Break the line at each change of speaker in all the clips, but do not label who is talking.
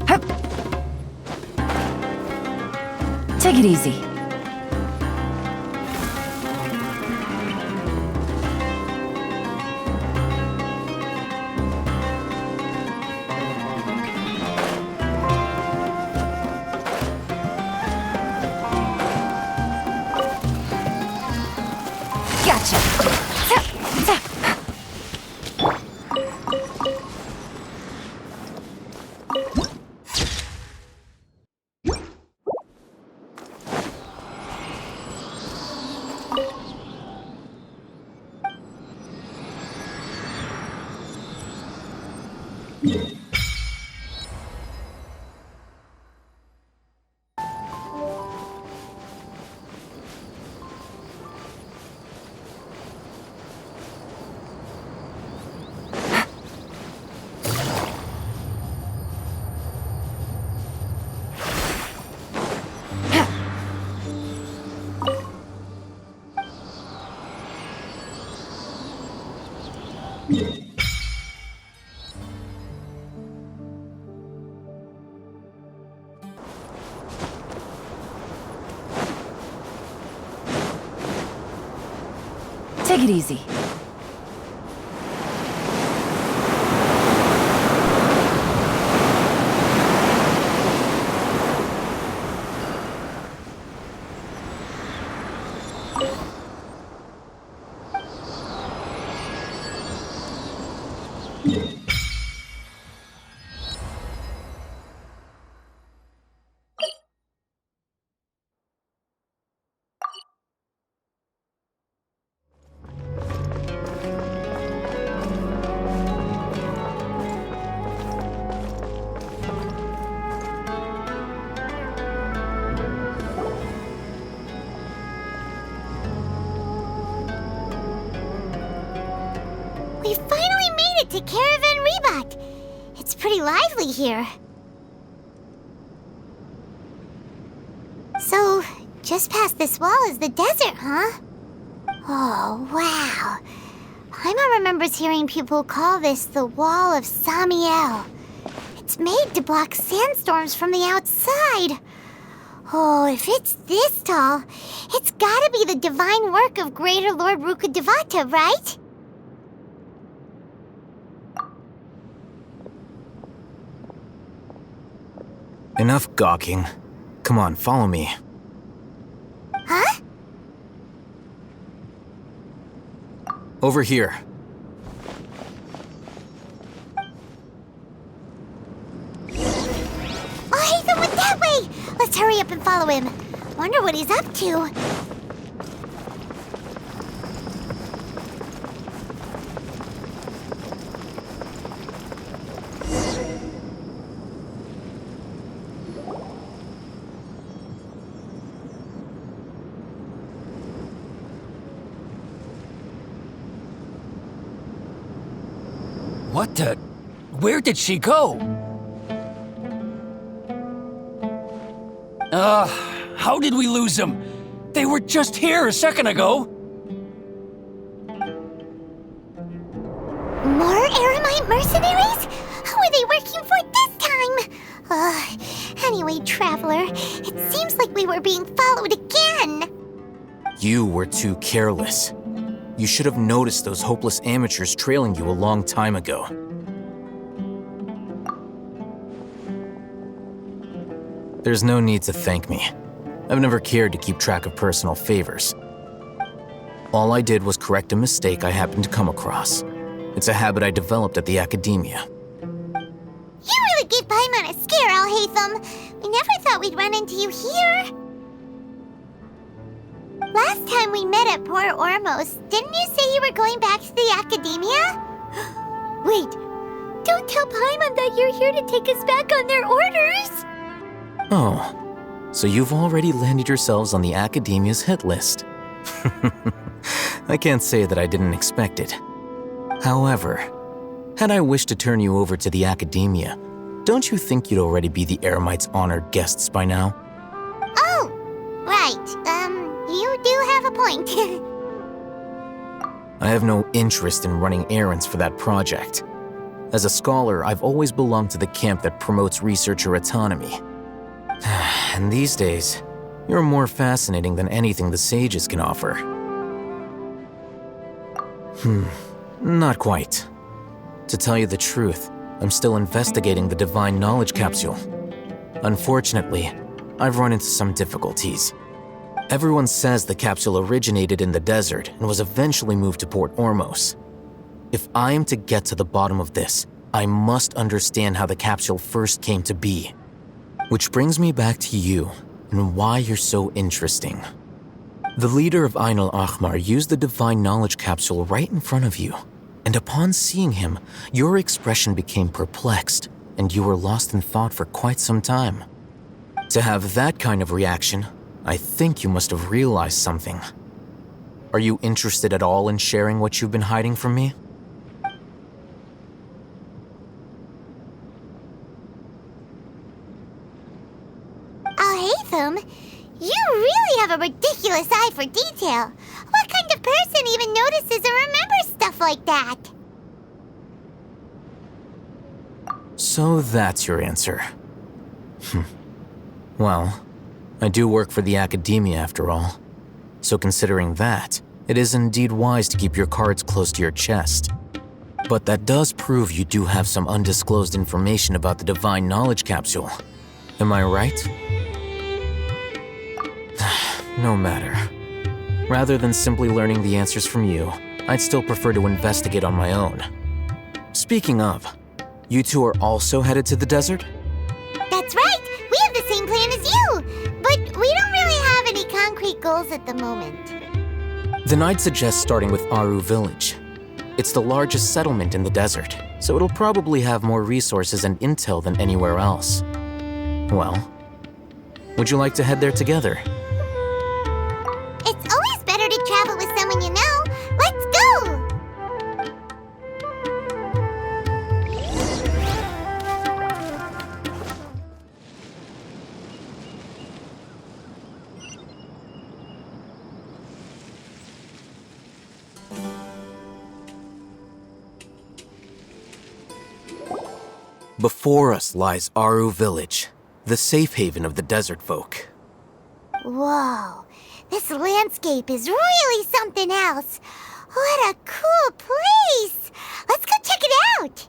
Hup. Take it easy. Gotcha. Take it easy.
We finally made it to Caravan Rebot. It's pretty lively here. So, just past this wall is the desert, huh? Oh, wow. Paimon remembers hearing people call this the Wall of Samiel. It's made to block sandstorms from the outside. Oh, if it's this tall, it's gotta be the divine work of Greater Lord Rukkhadevata, right?
Enough gawking. Come on, follow me.
Huh?
Over here.
Oh, Ethan went that way! Let's hurry up and follow him. Wonder what he's up to.
What the? Where did she go? How did we lose them? They were just here a second ago.
More Eremite mercenaries? Who are they working for this time? Anyway, Traveler, it seems like we were being followed again.
You were too careless. You should have noticed those hopeless amateurs trailing you a long time ago. There's no need to thank me. I've never cared to keep track of personal favors. All I did was correct a mistake I happened to come across. It's a habit I developed at the academia.
You really gave Paimon a scare, Alhaitham. We never thought we'd run into you here. Last time we met at Port Ormos, didn't you say you were going back to the academia? Wait, don't tell Paimon that you're here to take us back on their orders.
Oh, so you've already landed yourselves on the academia's hit list. I can't say that I didn't expect it. However, had I wished to turn you over to the academia, don't you think you'd already be the Eremite's honored guests by now?
Oh, right. You do have a point.
I have no interest in running errands for that project. As a scholar, I've always belonged to the camp that promotes researcher autonomy. And these days, you're more fascinating than anything the sages can offer. Not quite. To tell you the truth, I'm still investigating the Divine Knowledge Capsule. Unfortunately, I've run into some difficulties. Everyone says the capsule originated in the desert and was eventually moved to Port Ormos. If I am to get to the bottom of this, I must understand how the capsule first came to be. Which brings me back to you and why you're so interesting. The leader of Ain al-Ahmar used the Divine Knowledge Capsule right in front of you, and upon seeing him, your expression became perplexed, and you were lost in thought for quite some time. To have that kind of reaction, I think you must have realized something. Are you interested at all in sharing what you've been hiding from me?
Alhaitham, you really have a ridiculous eye for detail. What kind of person even notices and remembers stuff like that?
So that's your answer. Well, I do work for the academia after all. So considering that, it is indeed wise to keep your cards close to your chest. But that does prove you do have some undisclosed information about the Divine Knowledge Capsule. Am I right? No matter. Rather than simply learning the answers from you, I'd still prefer to investigate on my own. Speaking of, you two are also headed to the desert?
That's right! We have the same plan as you! But we don't really have any concrete goals at the moment.
Then I'd suggest starting with Aru Village. It's the largest settlement in the desert, so it'll probably have more resources and intel than anywhere else. Well, would you like to head there together?
It's always better to travel with someone you know. Let's go!
Before us lies Aru Village, the safe haven of the desert folk.
Whoa, this landscape is really something else. What a cool place! Let's go check it out!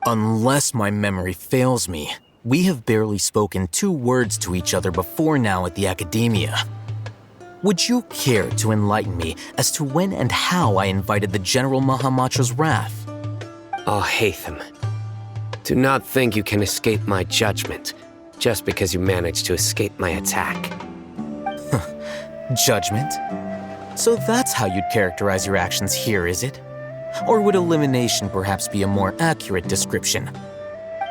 Unless my memory fails me, we have barely spoken 2 words to each other before now at the academia. Would you care to enlighten me as to when and how I invited the General Mahamatra's wrath?
Alhaitham, do not think you can escape my judgment just because you managed to escape my attack.
Judgment? So that's how you'd characterize your actions here, is it? Or would elimination perhaps be a more accurate description?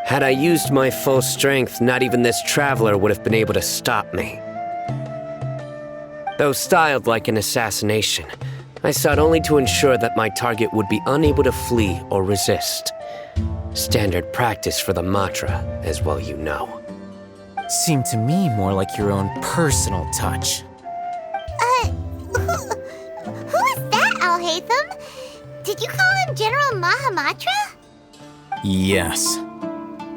Had I used my full strength, not even this traveler would have been able to stop me. Though styled like an assassination, I sought only to ensure that my target would be unable to flee or resist. Standard practice for the Matra, as well you know.
Seemed to me more like your own personal touch.
Who is that, Alhaitham? Did you call him General Mahamatra?
Yes.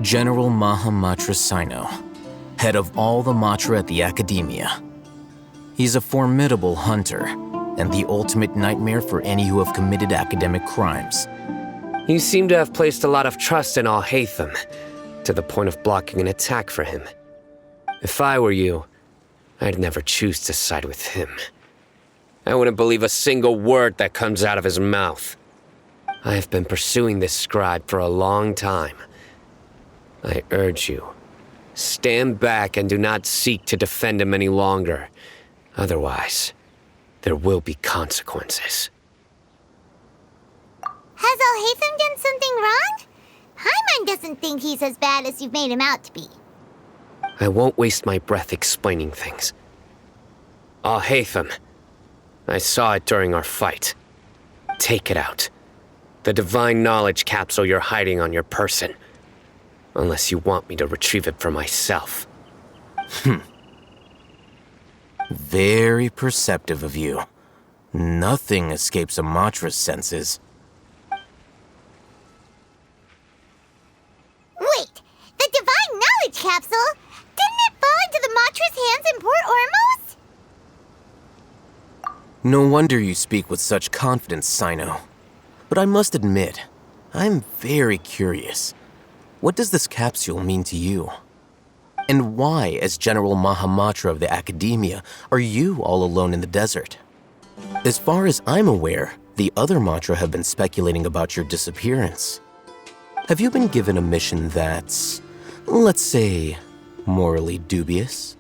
General Mahamatra Sino, head of all the Matra at the Academia. He's a formidable hunter, and the ultimate nightmare for any who have committed academic crimes.
You seem to have placed a lot of trust in Al-Haytham, to the point of blocking an attack for him. If I were you, I'd never choose to side with him. I wouldn't believe a single word that comes out of his mouth. I have been pursuing this scribe for a long time. I urge you, stand back and do not seek to defend him any longer. Otherwise, there will be consequences.
Has Al-Haytham done something wrong? Paimon doesn't think he's as bad as you've made him out to be.
I won't waste my breath explaining things. Al-Haytham, I saw it during our fight. Take it out. The divine knowledge capsule you're hiding on your person. Unless you want me to retrieve it for myself.
Very perceptive of you. Nothing escapes a Matra's senses.
Wait, the divine knowledge capsule? Didn't it fall into the Matra's hands in Port Ormos?
No wonder you speak with such confidence, Sino. But I must admit, I'm very curious. What does this capsule mean to you? And why, as General Mahamatra of the Academia, are you all alone in the desert? As far as I'm aware, the other Matra have been speculating about your disappearance. Have you been given a mission that's, let's say, morally dubious?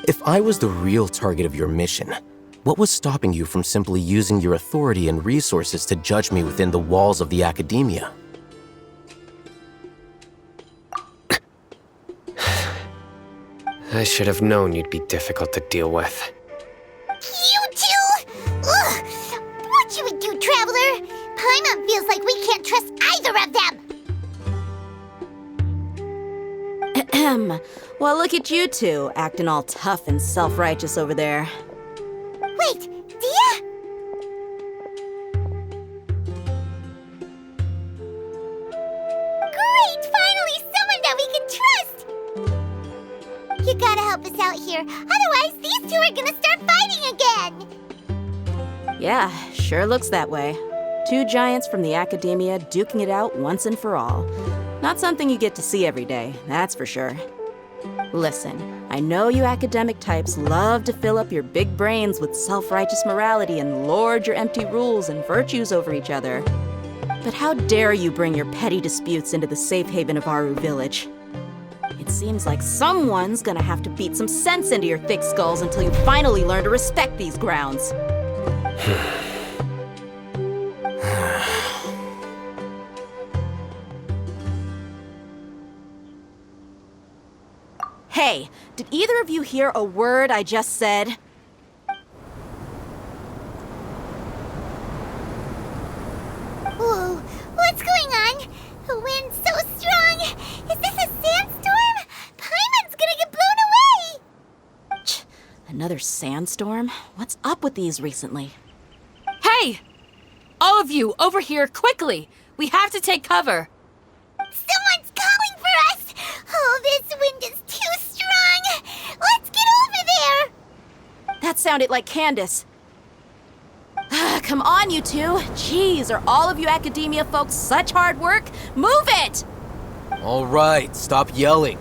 If I was the real target of your mission, what was stopping you from simply using your authority and resources to judge me within the walls of the Academia?
I should have known you'd be difficult to deal with.
You two? Ugh! What should we do, Traveler? Paimon feels like we can't trust either of them.
Ahem. Well, look at you two, acting all tough and self-righteous over there.
Wait, Dia? Great! Finally, someone that we can trust! You gotta help us out here. Otherwise, these two are gonna start fighting again!
Yeah, sure looks that way. Two giants from the Academia duking it out once and for all. Not something you get to see every day, that's for sure. Listen, I know you academic types love to fill up your big brains with self-righteous morality and lord your empty rules and virtues over each other. But how dare you bring your petty disputes into the safe haven of Aru Village? It seems like someone's gonna have to beat some sense into your thick skulls until you finally learn to respect these grounds. Hey, did either of you hear a word I just said?
Whoa, what's going on? The wind's so strong! Is this a sandstorm? Paimon's gonna get blown away!
Another sandstorm? What's up with these recently?
Hey! All of you, over here, quickly! We have to take cover!
Someone's calling for us! Oh, this wind is too strong! Let's get over there!
That sounded like Candace. Come on, you two. Jeez, are all of you Academia folks such hard work? Move it!
All right, stop yelling.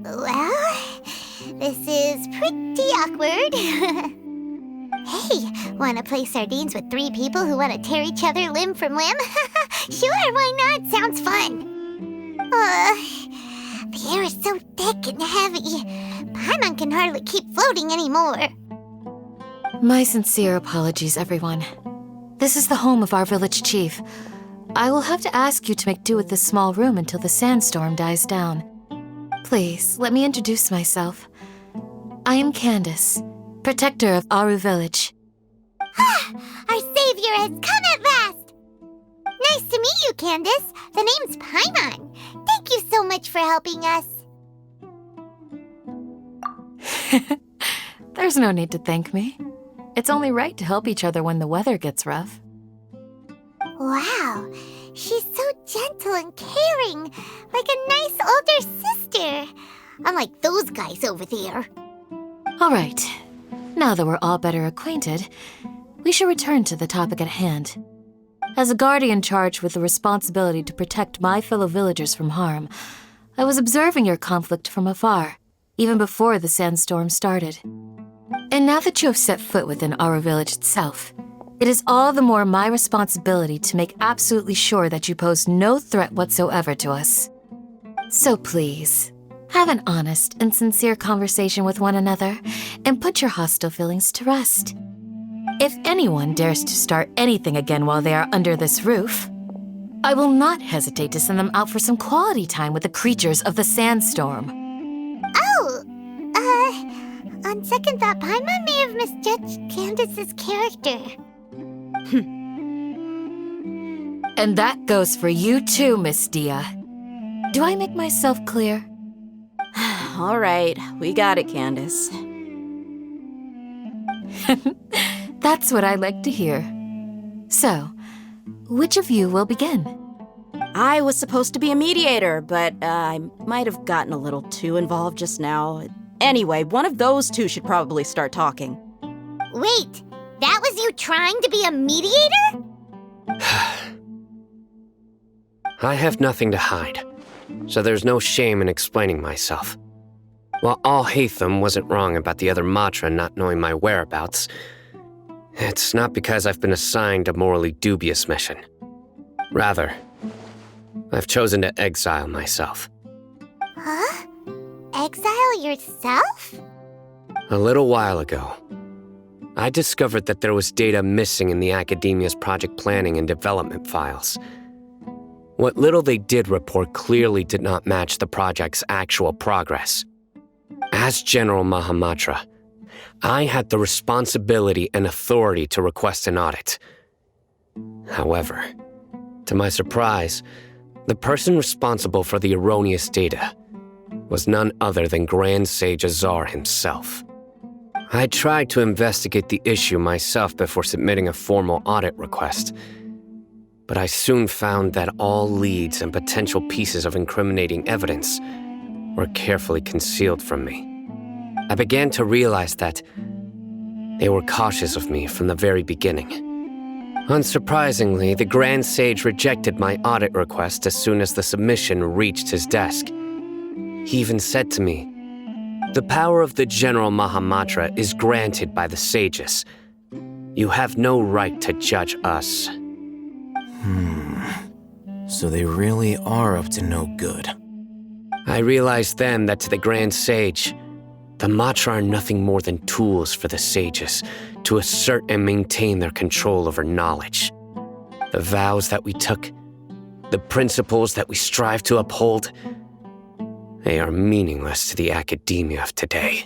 Well, this is pretty awkward. Hey, wanna play sardines with three people who wanna tear each other limb from limb? Sure, why not? Sounds fun. The air is so thick and heavy. Paimon can hardly keep floating anymore.
My sincere apologies, everyone. This is the home of our village chief. I will have to ask you to make do with this small room until the sandstorm dies down. Please, let me introduce myself. I am Candace, protector of Aru Village.
Our savior has come at last! Nice to meet you, Candace. The name's Paimon. Thank you so much for helping us.
There's no need to thank me. It's only right to help each other when the weather gets rough.
Wow, she's so gentle and caring, like a nice older sister. Unlike those guys over there.
All right, now that we're all better acquainted, we should return to the topic at hand. As a guardian charged with the responsibility to protect my fellow villagers from harm, I was observing your conflict from afar, even before the sandstorm started. And now that you have set foot within our village itself, it is all the more my responsibility to make absolutely sure that you pose no threat whatsoever to us. So please, have an honest and sincere conversation with one another and put your hostile feelings to rest. If anyone dares to start anything again while they are under this roof, I will not hesitate to send them out for some quality time with the creatures of the sandstorm.
On second thought, Paimon may have misjudged Candace's character.
And that goes for you too, Miss Dia. Do I make myself clear?
All right, we got it, Candace.
That's what I like to hear. So, which of you will begin?
I was supposed to be a mediator, but I might have gotten a little too involved just now. Anyway, one of those two should probably start talking.
Wait, that was you trying to be a mediator?
I have nothing to hide, so there's no shame in explaining myself. While Alhaitham wasn't wrong about the other Matra not knowing my whereabouts, it's not because I've been assigned a morally dubious mission. Rather, I've chosen to exile myself.
Huh? Exile yourself?
A little while ago, I discovered that there was data missing in the Academia's project planning and development files. What little they did report clearly did not match the project's actual progress. As General Mahamatra, I had the responsibility and authority to request an audit. However, to my surprise, the person responsible for the erroneous data was none other than Grand Sage Azar himself. I tried to investigate the issue myself before submitting a formal audit request, but I soon found that all leads and potential pieces of incriminating evidence were carefully concealed from me. I began to realize that they were cautious of me from the very beginning. Unsurprisingly, the Grand Sage rejected my audit request as soon as the submission reached his desk. He even said to me, "The power of the General Mahamatra is granted by the sages. You have no right to judge us."
So they really are up to no good.
I realized then that to the Grand Sage, the Matra are nothing more than tools for the sages to assert and maintain their control over knowledge. The vows that we took, the principles that we strive to uphold, they are meaningless to the academia of today.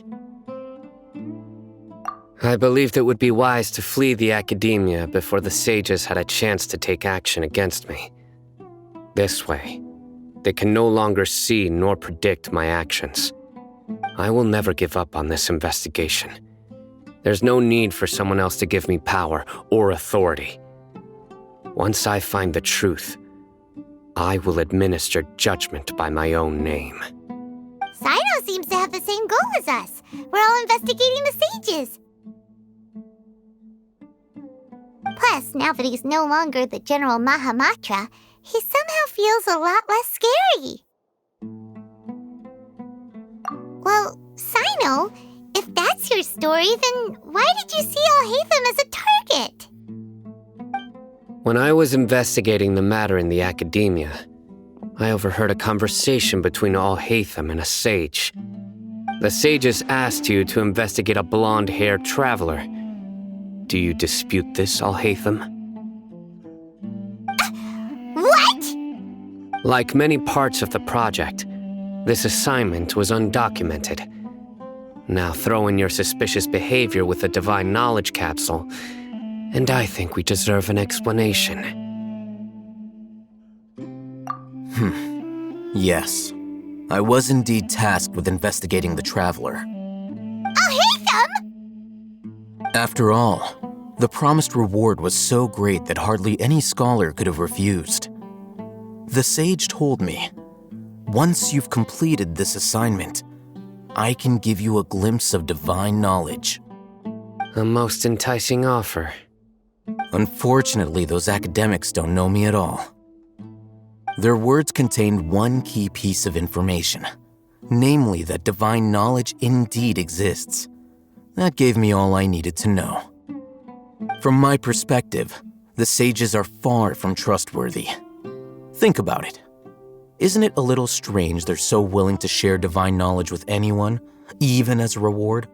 I believed it would be wise to flee the academia before the sages had a chance to take action against me. This way, they can no longer see nor predict my actions. I will never give up on this investigation. There's no need for someone else to give me power or authority. Once I find the truth, I will administer judgment by my own name.
Sino seems to have the same goal as us. We're all investigating the sages. Plus, now that he's no longer the General Mahamatra, he somehow feels a lot less scary. Well, Sino, if that's your story, then why did you see Alhaitham as a target?
When I was investigating the matter in the academia, I overheard a conversation between Alhaitham and a sage. The sages asked you to investigate a blonde-haired traveler. Do you dispute this, Alhaitham?
What?
Like many parts of the project, this assignment was undocumented. Now throw in your suspicious behavior with the divine knowledge capsule, and I think we deserve an explanation.
Yes. I was indeed tasked with investigating the Traveler.
I'll hate them!
After all, the promised reward was so great that hardly any scholar could have refused. The sage told me, once you've completed this assignment, I can give you a glimpse of divine knowledge.
A most enticing offer.
Unfortunately, those academics don't know me at all. Their words contained one key piece of information, namely that divine knowledge indeed exists. That gave me all I needed to know. From my perspective, the sages are far from trustworthy. Think about it. Isn't it a little strange they're so willing to share divine knowledge with anyone, even as a reward?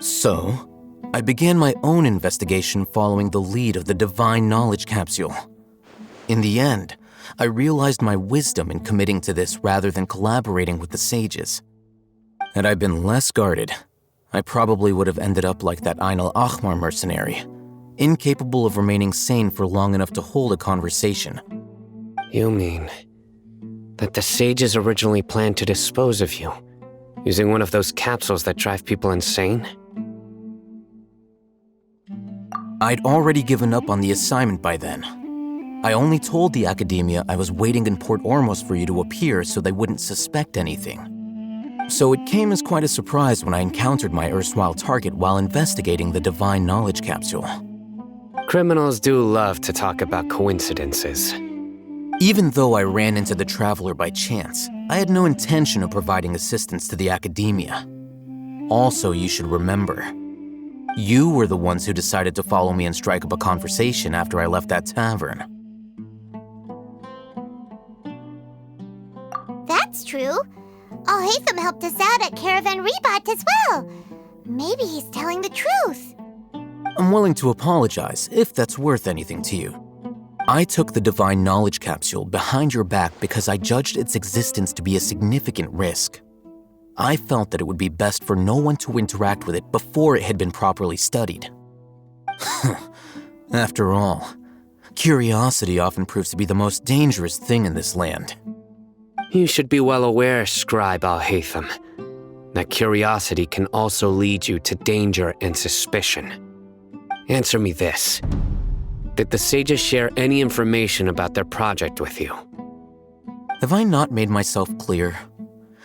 So, I began my own investigation following the lead of the divine knowledge capsule. In the end, I realized my wisdom in committing to this rather than collaborating with the sages. Had I been less guarded, I probably would have ended up like that Ain al-Ahmar mercenary, incapable of remaining sane for long enough to hold a conversation.
You mean that the sages originally planned to dispose of you, using one of those capsules that drive people insane?
I'd already given up on the assignment by then. I only told the Academia I was waiting in Port Ormos for you to appear so they wouldn't suspect anything. So it came as quite a surprise when I encountered my erstwhile target while investigating the divine knowledge capsule.
Criminals do love to talk about coincidences.
Even though I ran into the Traveler by chance, I had no intention of providing assistance to the Academia. Also, you should remember, you were the ones who decided to follow me and strike up a conversation after I left that tavern.
That's true. Al-Haytham helped us out at Caravan Rebat as well. Maybe he's telling the truth.
I'm willing to apologize if that's worth anything to you. I took the divine knowledge capsule behind your back because I judged its existence to be a significant risk. I felt that it would be best for no one to interact with it before it had been properly studied. After all, curiosity often proves to be the most dangerous thing in this land.
You should be well aware, Scribe Al-Haytham, that curiosity can also lead you to danger and suspicion. Answer me this. Did the sages share any information about their project with you?
Have I not made myself clear?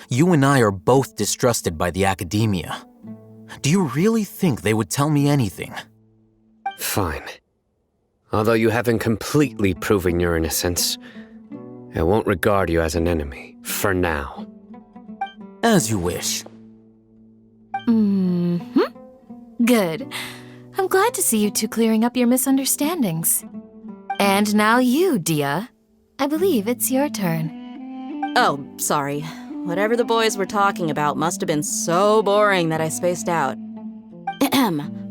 You and I are both distrusted by the Academia. Do you really think they would tell me anything?
Fine. Although you haven't completely proven your innocence, I won't regard you as an enemy, for now.
As you wish.
Good. I'm glad to see you two clearing up your misunderstandings. And now you, Dia. I believe it's your turn.
Oh, sorry. Whatever the boys were talking about must have been so boring that I spaced out.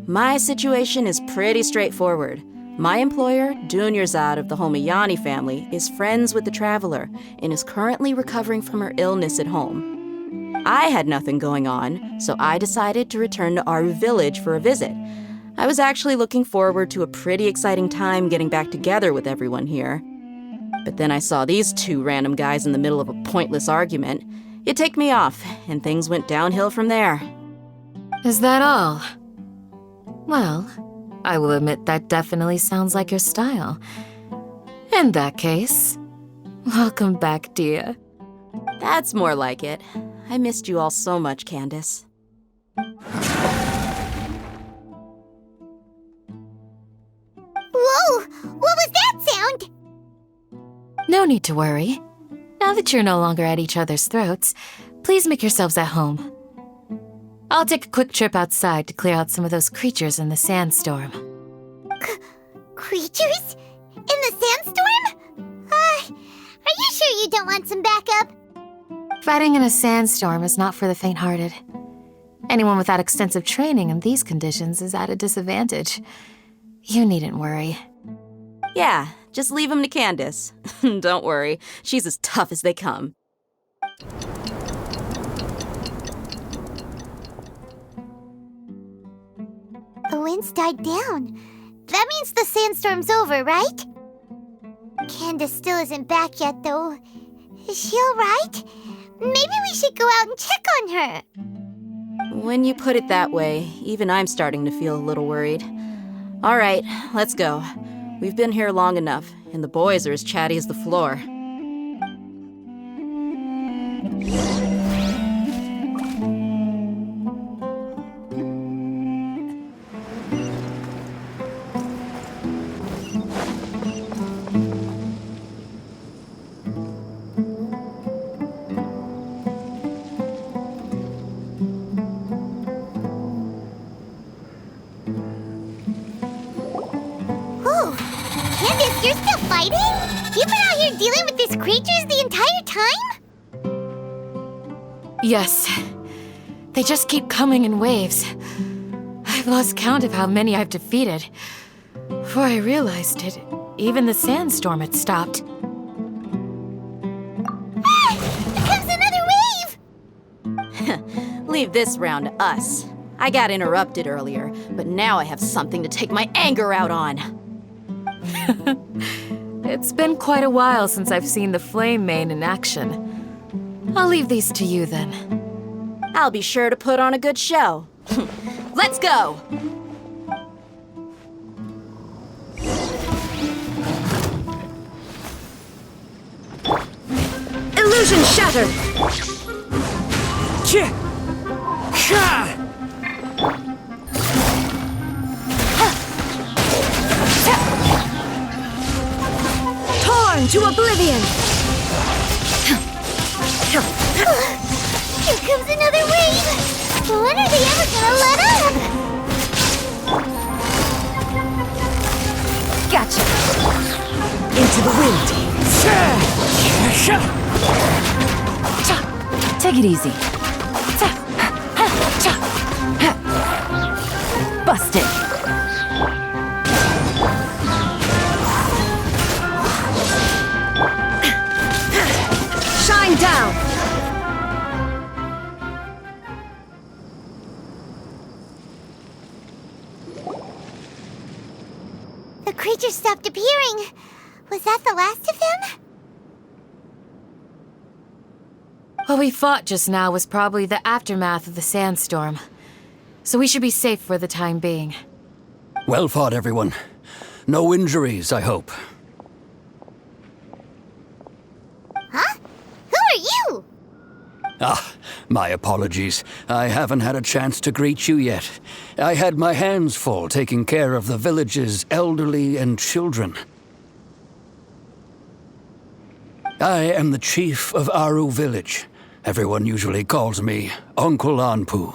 My situation is pretty straightforward. My employer, Dunyarzad of the Homayani family, is friends with the Traveler and is currently recovering from her illness at home. I had nothing going on, so I decided to return to Aru village for a visit. I was actually looking forward to a pretty exciting time getting back together with everyone here. But then I saw these two random guys in the middle of a pointless argument. It ticked me off, and things went downhill from there.
Is that all? Well, I will admit that definitely sounds like your style. In that case, welcome back, Dia.
That's more like it. I missed you all so much, Candace.
Whoa! What was that sound?
No need to worry. Now that you're no longer at each other's throats, please make yourselves at home. I'll take a quick trip outside to clear out some of those creatures in the sandstorm.
Creatures? In the sandstorm? Are you sure you don't want some backup?
Fighting in a sandstorm is not for the faint-hearted. Anyone without extensive training in these conditions is at a disadvantage. You needn't worry.
Yeah, just leave him to Candace. Don't worry, she's as tough as they come.
winds died down. That means the sandstorm's over, right? Candace still isn't back yet, though. Is she alright? Maybe we should go out and check on her.
When you put it that way, even I'm starting to feel a little worried. All right, let's go. We've been here long enough, and the boys are as chatty as the floor.
Candace, you're still fighting? You've been out here dealing with these creatures the entire time?
Yes. They just keep coming in waves. I've lost count of how many I've defeated. Before I realized it, even the sandstorm had stopped.
Ah! Here comes another wave!
Leave this round to us. I got interrupted earlier, but now I have something to take my anger out on.
It's been quite a while since I've seen the Flame Mane in action. I'll leave these to you then.
I'll be sure to put on a good show. Let's go!
Illusion shattered! Torn to oblivion!
Here comes another wave! When are they ever gonna let up?
Gotcha! Into the wind! Take it easy. Busted! Shine down!
The creature stopped appearing. Was that the last of them?
What we fought just now was probably the aftermath of the sandstorm. So we should be safe for the time being.
Well fought, everyone. No injuries, I hope.
Huh? Who are you?
Ah, my apologies. I haven't had a chance to greet you yet. I had my hands full taking care of the village's elderly and children. I am the chief of Aru village. Everyone usually calls me Uncle Anpu.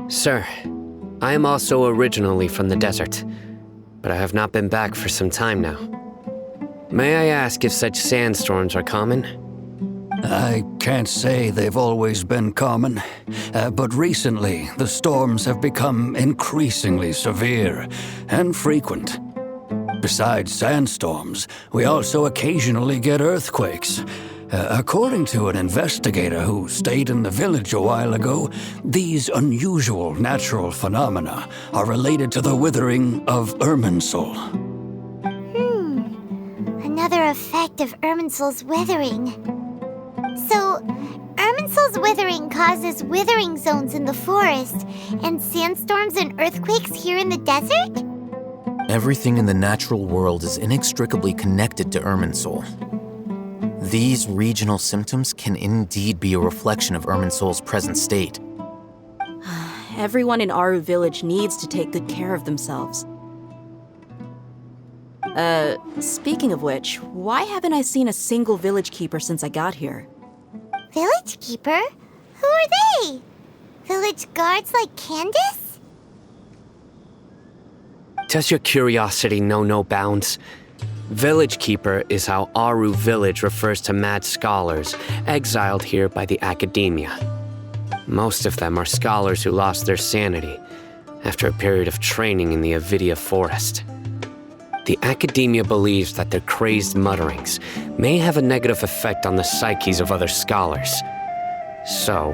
Sir, I am also originally from the desert, but I have not been back for some time now. May I ask if such sandstorms are common?
I can't say they've always been common, but recently the storms have become increasingly severe and frequent. Besides sandstorms, we also occasionally get earthquakes. According to an investigator who stayed in the village a while ago, these unusual natural phenomena are related to the withering of Irminsul.
Another effect of Irminsul's withering. So, Irminsul's withering causes withering zones in the forest, and sandstorms and earthquakes here in the desert?
Everything in the natural world is inextricably connected to Irminsul. These regional symptoms can indeed be a reflection of Irminsul's present state.
Everyone in Aru village needs to take good care of themselves. Speaking of which, why haven't I seen a single village keeper since I got here?
Village keeper? Who are they? Village guards like Candace?
Does your curiosity know no bounds? Village Keeper is how Aru village refers to mad scholars exiled here by the academia. Most of them are scholars who lost their sanity after a period of training in the Avidia forest. The Academia believes that their crazed mutterings may have a negative effect on the psyches of other scholars. So,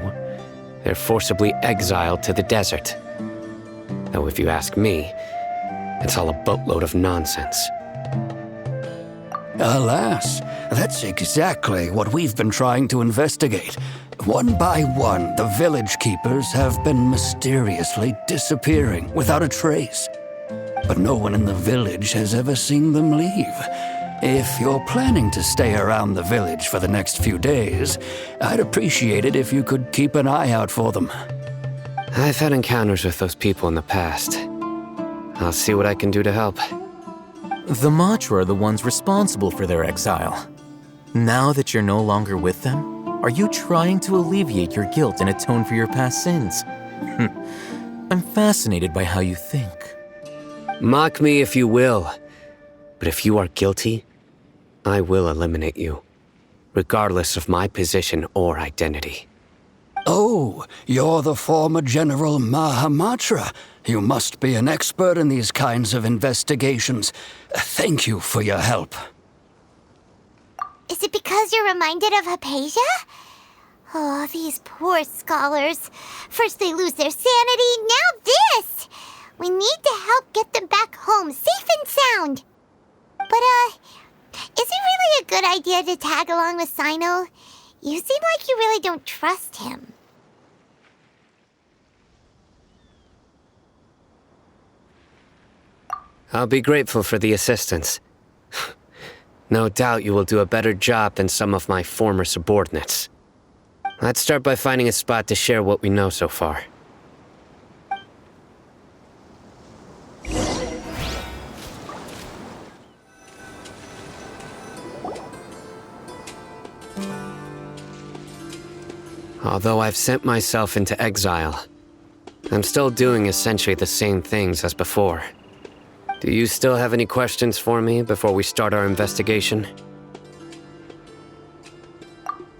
they're forcibly exiled to the desert. Though if you ask me, it's all a boatload of nonsense.
Alas, that's exactly what we've been trying to investigate. One by one, the village keepers have been mysteriously disappearing without a trace. But no one in the village has ever seen them leave. If you're planning to stay around the village for the next few days, I'd appreciate it if you could keep an eye out for them.
I've had encounters with those people in the past. I'll see what I can do to help.
The Matra are the ones responsible for their exile. Now that you're no longer with them, are you trying to alleviate your guilt and atone for your past sins? I'm fascinated by how you think.
Mock me if you will, but if you are guilty, I will eliminate you, regardless of my position or identity.
Oh, you're the former General Mahamatra. You must be an expert in these kinds of investigations. Thank you for your help.
Is it because you're reminded of Hypatia? Oh, these poor scholars. First they lose their sanity, now this! We need to help get them back home, safe and sound. But, is it really a good idea to tag along with Sino? You seem like you really don't trust him.
I'll be grateful for the assistance. No doubt you will do a better job than some of my former subordinates. Let's start by finding a spot to share what we know so far. Although I've sent myself into exile, I'm still doing essentially the same things as before. Do you still have any questions for me before we start our investigation?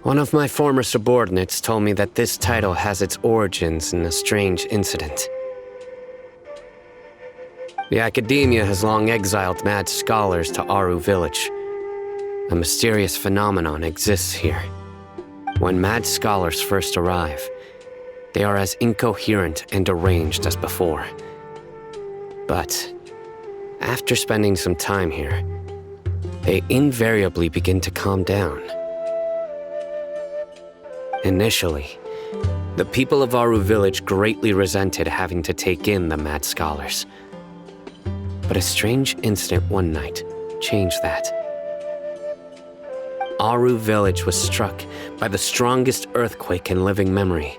One of my former subordinates told me that this title has its origins in a strange incident. The Academia has long exiled mad scholars to Aru village. A mysterious phenomenon exists here. When mad scholars first arrive, they are as incoherent and deranged as before. But after spending some time here, they invariably begin to calm down. Initially, the people of Aru village greatly resented having to take in the mad scholars. But a strange incident one night changed that. Aru village was struck by the strongest earthquake in living memory.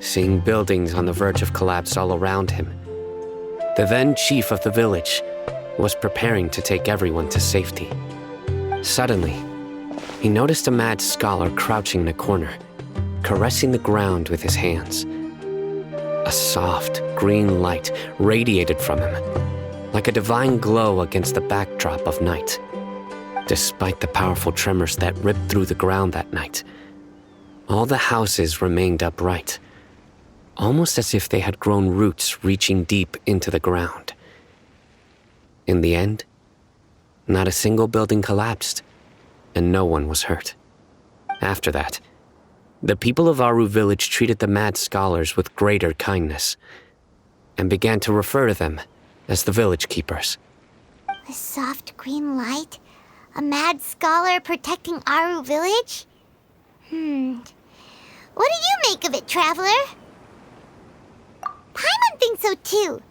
Seeing buildings on the verge of collapse all around him, the then chief of the village was preparing to take everyone to safety. Suddenly, he noticed a mad scholar crouching in a corner, caressing the ground with his hands. A soft, green light radiated from him, like a divine glow against the backdrop of night. Despite the powerful tremors that ripped through the ground that night, all the houses remained upright, almost as if they had grown roots reaching deep into the ground. In the end, not a single building collapsed, and no one was hurt. After that, the people of Aru village treated the mad scholars with greater kindness, and began to refer to them as the village keepers.
The soft green light? A mad scholar protecting Aru village? What do you make of it, traveler? Paimon thinks so too.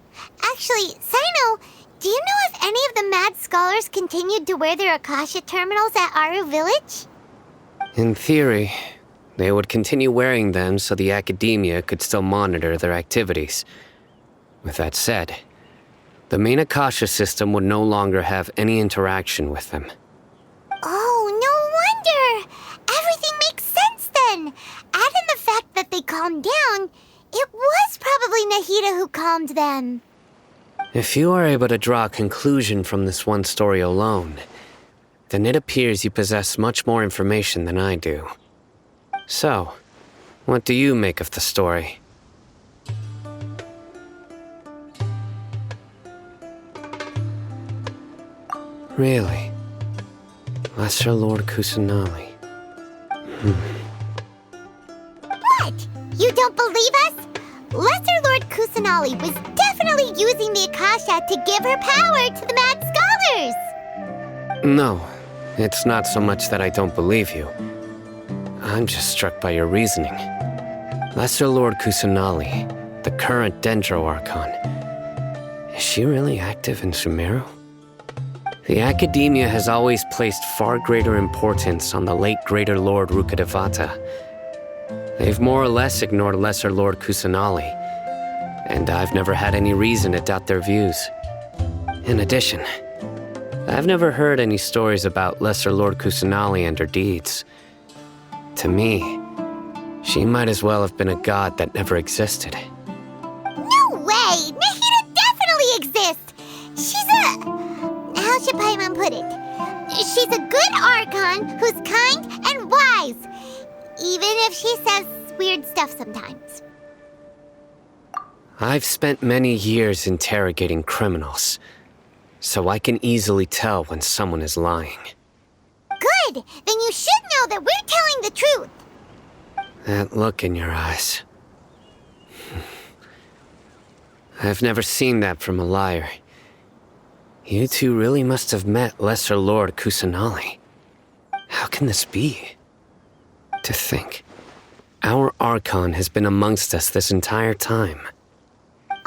Actually, Sino, do you know if any of the mad scholars continued to wear their Akasha terminals at Aru village?
In theory, they would continue wearing them so the Academia could still monitor their activities. With that said, the main Akasha system would no longer have any interaction with them.
Oh, no wonder! Everything makes sense then! Add in the fact that they calmed down, it was probably Nahida who calmed them.
If you are able to draw a conclusion from this one story alone, then it appears you possess much more information than I do. So, what do you make of the story? Really? Lesser Lord Kusanali.
What? You don't believe us? Lesser Lord Kusanali was definitely using the Akasha to give her power to the Mad Scholars!
No, it's not so much that I don't believe you. I'm just struck by your reasoning. Lesser Lord Kusanali, the current Dendro Archon. Is she really active in Sumeru? The Academia has always placed far greater importance on the late Greater Lord Rukkhadevata. They've more or less ignored Lesser Lord Kusanali, and I've never had any reason to doubt their views. In addition, I've never heard any stories about Lesser Lord Kusanali and her deeds. To me, she might as well have been a god that never existed.
No way! Nahida definitely exists! She's a... How should Paimon put it? She's a good Archon who's kind and wise, even if she says weird stuff sometimes.
I've spent many years interrogating criminals, so I can easily tell when someone is lying.
Good! Then you should know that we're telling the truth!
That look in your eyes. I've never seen that from a liar. You two really must have met Lesser Lord Kusanali. How can this be? To think, our Archon has been amongst us this entire time.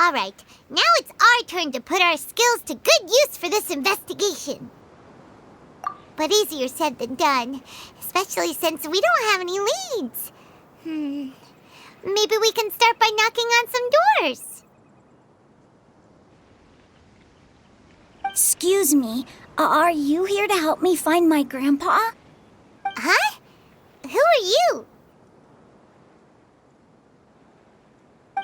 Alright, now it's our turn to put our skills to good use for this investigation. But easier said than done, especially since we don't have any leads. Maybe we can start by knocking on some doors.
Excuse me, are you here to help me find my grandpa?
Huh? Who are you?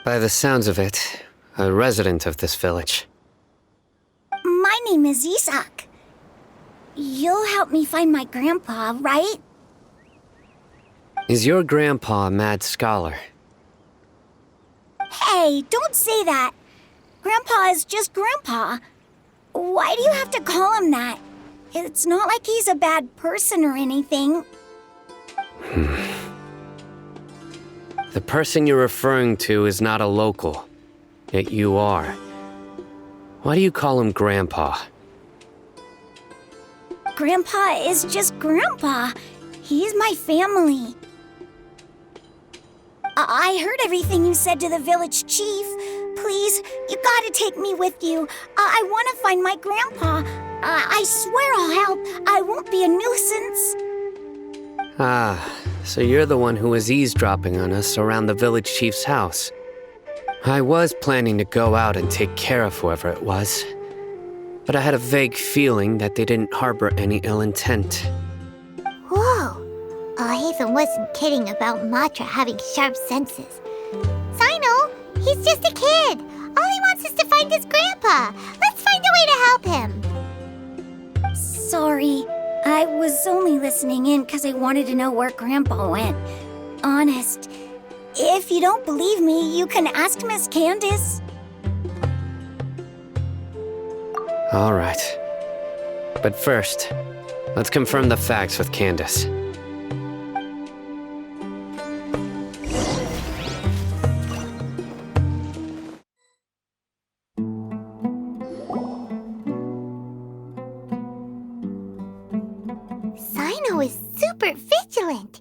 By the sounds of it, a resident of this village.
My name is Isak. You'll help me find my grandpa, right?
Is your grandpa a mad scholar?
Hey, don't say that. Grandpa is just Grandpa. Why do you have to call him that? It's not like he's a bad person or anything.
The person you're referring to is not a local, yet you are. Why do you call him Grandpa?
Grandpa is just Grandpa. He's my family. I heard everything you said to the village chief. Please, you gotta take me with you. I want to find my grandpa. I swear I'll help. I won't be a nuisance.
Ah, so you're the one who was eavesdropping on us around the village chief's house. I was planning to go out and take care of whoever it was, but I had a vague feeling that they didn't harbor any ill intent.
Whoa. Hatham wasn't kidding about Matra having sharp senses. Sino, he's just a kid. All he wants is to find his grandpa. Let's find a way to help him.
Sorry, I was only listening in because I wanted to know where Grandpa went. Honest. If you don't believe me, you can ask Miss Candace.
All right. But first, let's confirm the facts with Candace.
Sino is super vigilant.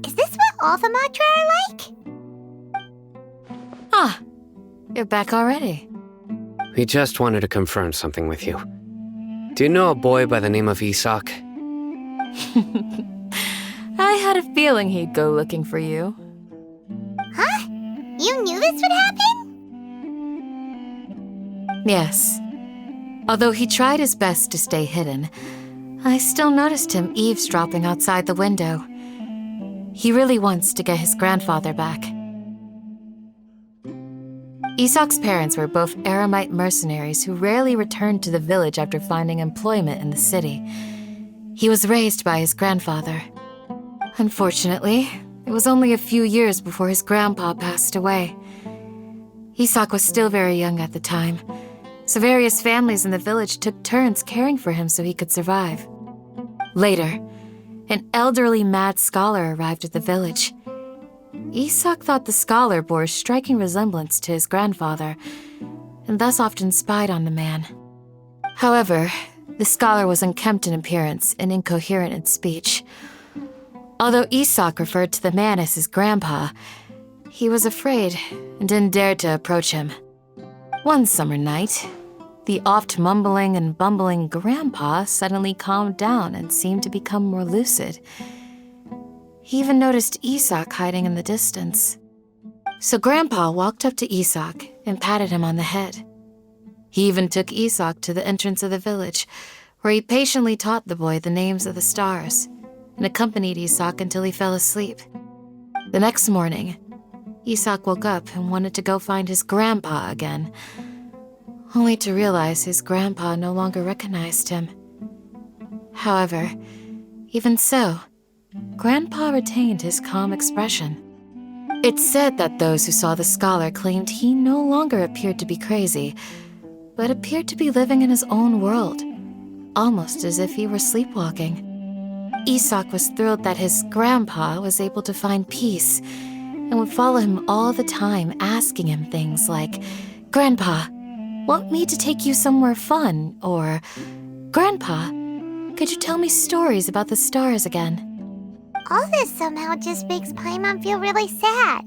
Is this what all the Matra are like?
Ah, you're back already.
We just wanted to confirm something with you. Do you know a boy by the name of Isak?
I had a feeling he'd go looking for you.
Huh? You knew this would happen?
Yes. Although he tried his best to stay hidden, I still noticed him eavesdropping outside the window. He really wants to get his grandfather back. Isak's parents were both Aramite mercenaries who rarely returned to the village after finding employment in the city. He was raised by his grandfather. Unfortunately, it was only a few years before his grandpa passed away. Isak was still very young at the time, so various families in the village took turns caring for him so he could survive. Later, an elderly mad scholar arrived at the village. Isak thought the scholar bore a striking resemblance to his grandfather, and thus often spied on the man. However, the scholar was unkempt in appearance and incoherent in speech. Although Isak referred to the man as his grandpa, he was afraid and didn't dare to approach him. One summer night, the oft mumbling and bumbling grandpa suddenly calmed down and seemed to become more lucid. He even noticed Isak hiding in the distance. So Grandpa walked up to Isak and patted him on the head. He even took Isak to the entrance of the village, where he patiently taught the boy the names of the stars and accompanied Isak until he fell asleep. The next morning, Isak woke up and wanted to go find his grandpa again, only to realize his grandpa no longer recognized him. However, even so, Grandpa retained his calm expression. It's said that those who saw the scholar claimed he no longer appeared to be crazy, but appeared to be living in his own world, almost as if he were sleepwalking. Isak was thrilled that his grandpa was able to find peace and would follow him all the time, asking him things like, "Grandpa, want me to take you somewhere fun?" Or, "Grandpa, could you tell me stories about the stars again?"
All this somehow just makes Paimon feel really sad.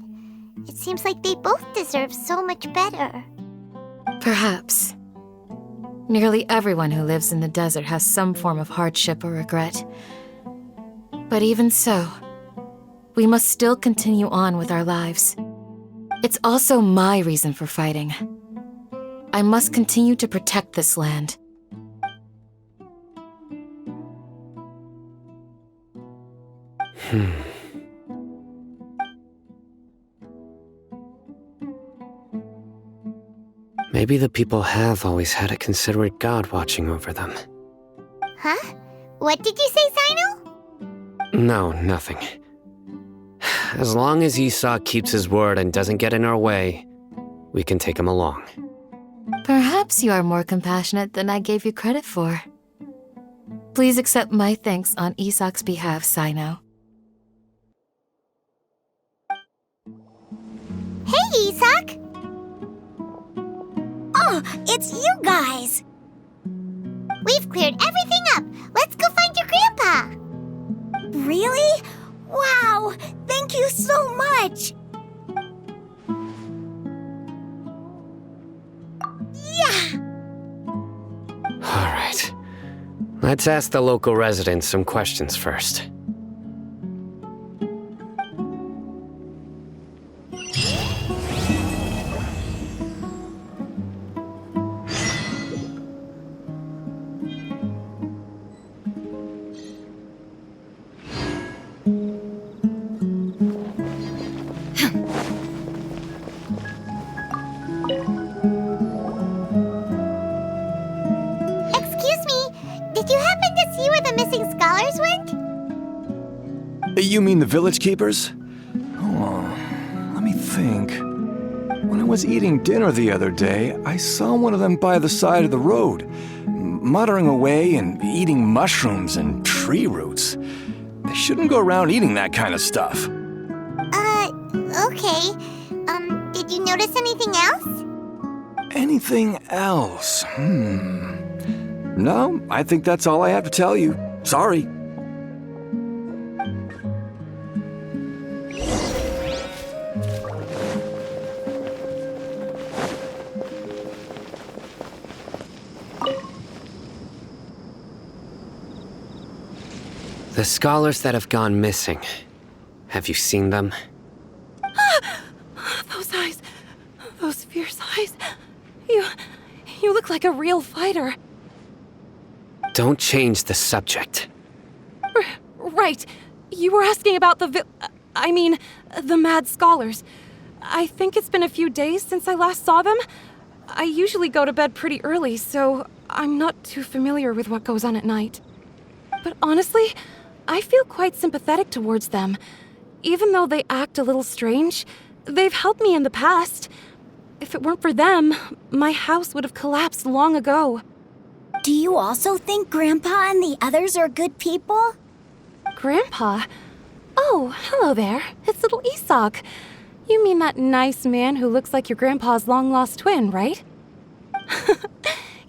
It seems like they both deserve so much better.
Perhaps. Nearly everyone who lives in the desert has some form of hardship or regret. But even so, we must still continue on with our lives. It's also my reason for fighting. I must continue to protect this land.
Maybe the people have always had a considerate God watching over them.
Huh? What did you say, Sino?
No, nothing. As long as Isak keeps his word and doesn't get in our way, we can take him along.
Perhaps you are more compassionate than I gave you credit for. Please accept my thanks on Isak's behalf, Sino.
Hey, Isak!
Oh, it's you guys!
We've cleared everything up. Let's go find your grandpa.
Really? Wow! Thank you so much! Yeah!
All right. Let's ask the local residents some questions first.
Excuse me, did you happen to see where the missing scholars went?
You mean the village keepers? Oh, let me think. When I was eating dinner the other day, I saw one of them by the side of the road, muttering away and eating mushrooms and tree roots. They shouldn't go around eating that kind of stuff.
Okay. Did you notice anything else?
Anything else? No, I think that's all I have to tell you. Sorry.
The scholars that have gone missing. Have you seen them?
Those eyes. Those fierce eyes. You look like a real fighter.
Don't change the subject.
Right. You were asking about the mad scholars. I think it's been a few days since I last saw them. I usually go to bed pretty early, so I'm not too familiar with what goes on at night. But honestly, I feel quite sympathetic towards them. Even though they act a little strange, they've helped me in the past. If it weren't for them, my house would have collapsed long ago.
Do you also think Grandpa and the others are good people?
Grandpa? Oh, hello there. It's little Isak. You mean that nice man who looks like your grandpa's long-lost twin, right?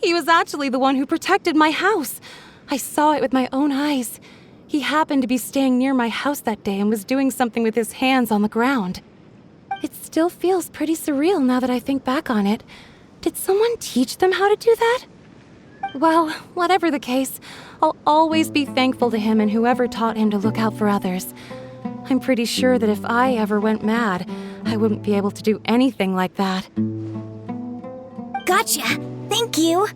He was actually the one who protected my house. I saw it with my own eyes. He happened to be staying near my house that day and was doing something with his hands on the ground. It still feels pretty surreal now that I think back on it. Did someone teach them how to do that? Well, whatever the case, I'll always be thankful to him and whoever taught him to look out for others. I'm pretty sure that if I ever went mad, I wouldn't be able to do anything like that.
Gotcha. Thank you.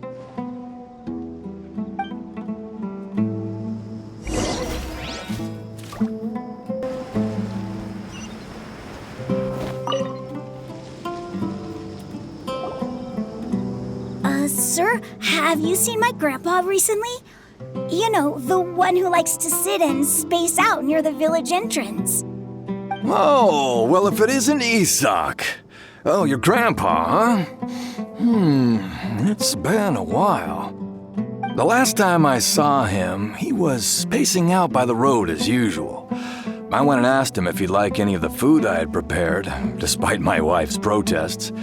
Sir, have you seen my grandpa recently? You know, the one who likes to sit and space out near the village entrance.
Oh, well, if it isn't Isak. Oh, your grandpa, huh? It's been a while. The last time I saw him, he was spacing out by the road as usual. I went and asked him if he'd like any of the food I had prepared, despite my wife's protests.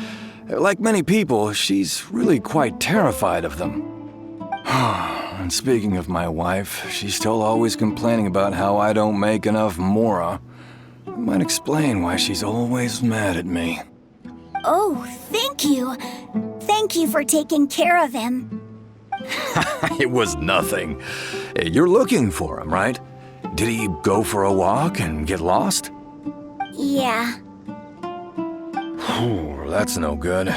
Like many people, she's really quite terrified of them. And speaking of my wife, she's still always complaining about how I don't make enough mora. It might explain why she's always mad at me.
Oh, thank you. Thank you for taking care of him.
It was nothing. You're looking for him, right? Did he go for a walk and get lost?
Yeah.
That's no good.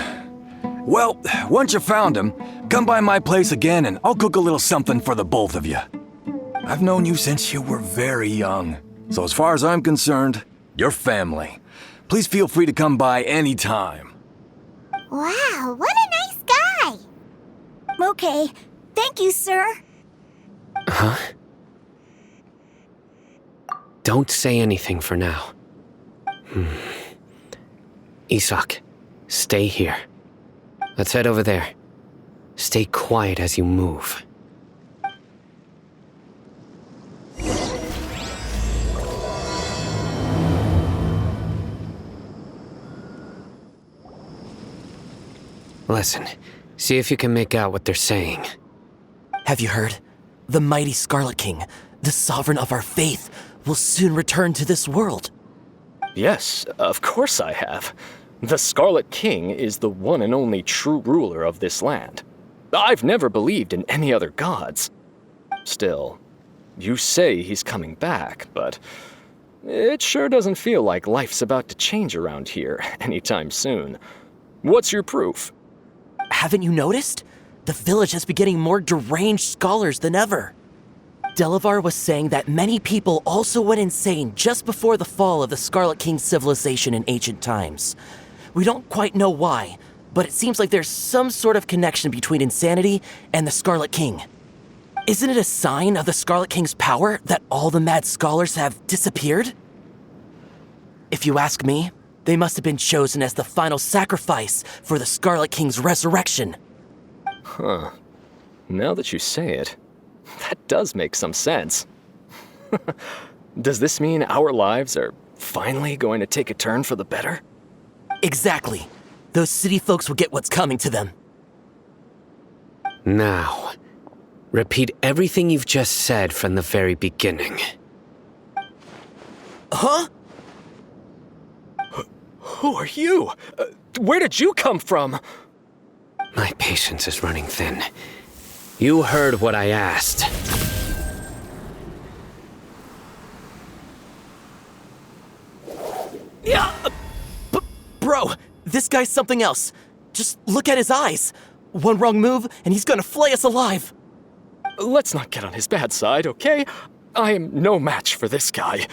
Well, once you found him, come by my place again and I'll cook a little something for the both of you. I've known you since you were very young, so as far as I'm concerned, you're family. Please feel free to come by anytime.
Wow, what a nice guy!
Okay. Thank you, sir.
Huh? Don't say anything for now. Isak, stay here. Let's head over there. Stay quiet as you move. Listen, see if you can make out what they're saying.
Have you heard? The mighty Scarlet King, the sovereign of our faith, will soon return to this world.
Yes, of course I have. The Scarlet King is the one and only true ruler of this land. I've never believed in any other gods. Still, you say he's coming back, but it sure doesn't feel like life's about to change around here anytime soon. What's your proof?
Haven't you noticed? The village has been getting more deranged scholars than ever. Delavar was saying that many people also went insane just before the fall of the Scarlet King's civilization in ancient times. We don't quite know why, but it seems like there's some sort of connection between insanity and the Scarlet King. Isn't it a sign of the Scarlet King's power that all the mad scholars have disappeared? If you ask me, they must have been chosen as the final sacrifice for the Scarlet King's resurrection.
Huh. Now that you say it, that does make some sense. Does this mean our lives are finally going to take a turn for the better?
Exactly. Those city folks will get what's coming to them.
Now, repeat everything you've just said from the very beginning.
Huh?
Who are you? Where did you come from?
My patience is running thin. You heard what I asked.
Yeah! Bro, this guy's something else. Just look at his eyes. One wrong move, and he's gonna flay us alive.
Let's not get on his bad side, okay? I am no match for this guy.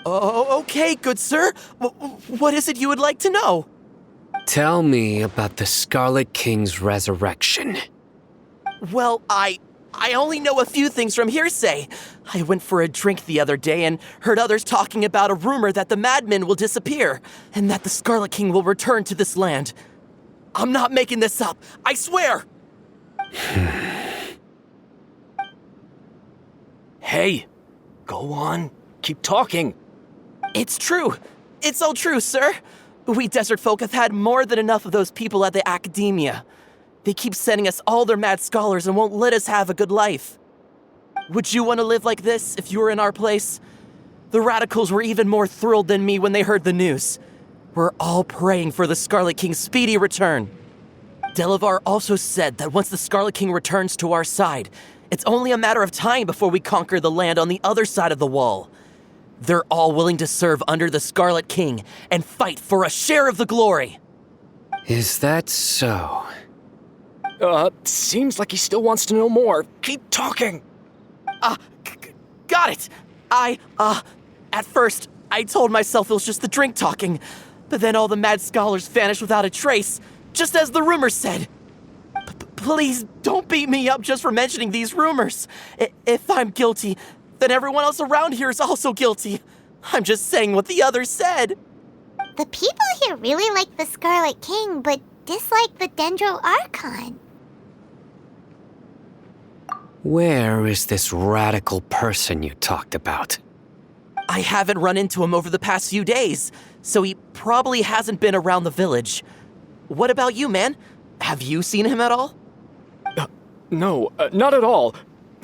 Oh, okay, good sir. What is it you would like to know?
Tell me about the Scarlet King's resurrection.
Well, I only know a few things from hearsay. I went for a drink the other day and heard others talking about a rumor that the madmen will disappear and that the Scarlet King will return to this land. I'm not making this up, I swear!
Hey, go on. Keep talking.
It's true. It's all true, sir. We desert folk have had more than enough of those people at the academia. They keep sending us all their mad scholars and won't let us have a good life. Would you want to live like this if you were in our place? The radicals were even more thrilled than me when they heard the news. We're all praying for the Scarlet King's speedy return. Delavar also said that once the Scarlet King returns to our side, it's only a matter of time before we conquer the land on the other side of the wall. They're all willing to serve under the Scarlet King and fight for a share of the glory.
Is that so?
Seems like he still wants to know more. Keep talking.
Got it. At first, I told myself it was just the drink talking, but then all the mad scholars vanished without a trace, just as the rumors said. Please don't beat me up just for mentioning these rumors. If I'm guilty, then everyone else around here is also guilty. I'm just saying what the others said.
The people here really like the Scarlet King, but dislike the Dendro Archon.
Where is this radical person you talked about?
I haven't run into him over the past few days, so he probably hasn't been around the village. What about you, man? Have you seen him at all?
No, not at all.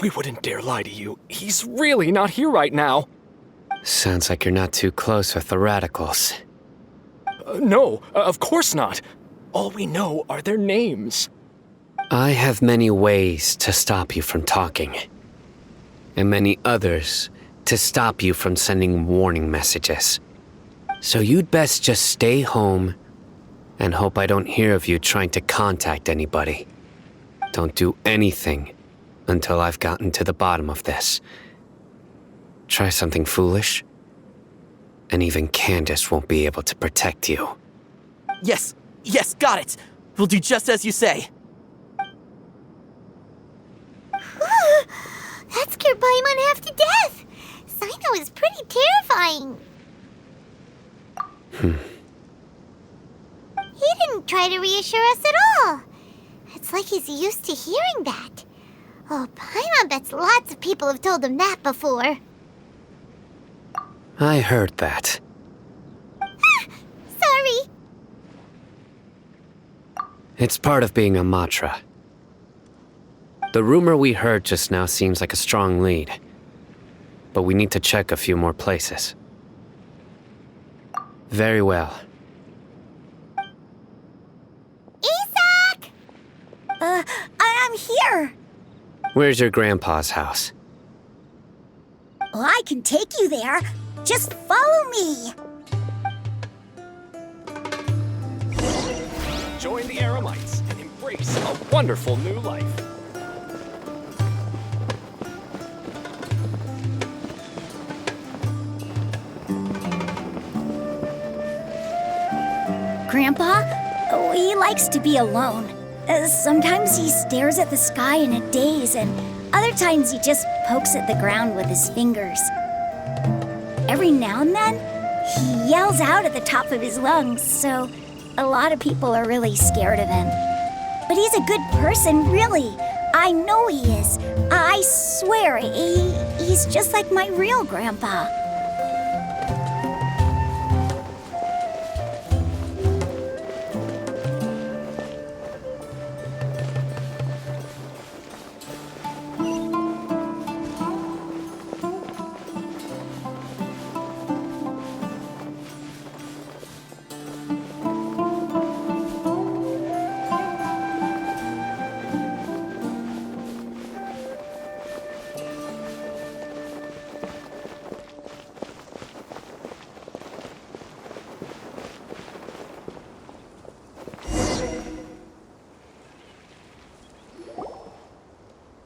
We wouldn't dare lie to you. He's really not here right now.
Sounds like you're not too close with the radicals.
No, of course not. All we know are their names.
I have many ways to stop you from talking, and many others to stop you from sending warning messages. So you'd best just stay home and hope I don't hear of you trying to contact anybody. Don't do anything until I've gotten to the bottom of this. Try something foolish, and even Candace won't be able to protect you.
Yes, got it. We'll do just as you say.
That scared Paimon half to death. Sino is pretty terrifying. He didn't try to reassure us at all. It's like he's used to hearing that. Oh, Paimon bets lots of people have told him that before.
I heard that.
Sorry.
It's part of being a Matra. The rumor we heard just now seems like a strong lead, but we need to check a few more places. Very well.
Isak!
I'm here.
Where's your grandpa's house?
Well, I can take you there. Just follow me.
Join the Aramites and embrace a wonderful new life.
Grandpa, he likes to be alone. Sometimes he stares at the sky in a daze, and other times he just pokes at the ground with his fingers. Every now and then, he yells out at the top of his lungs, so a lot of people are really scared of him. But he's a good person, really. I know he is. I swear, he's just like my real grandpa.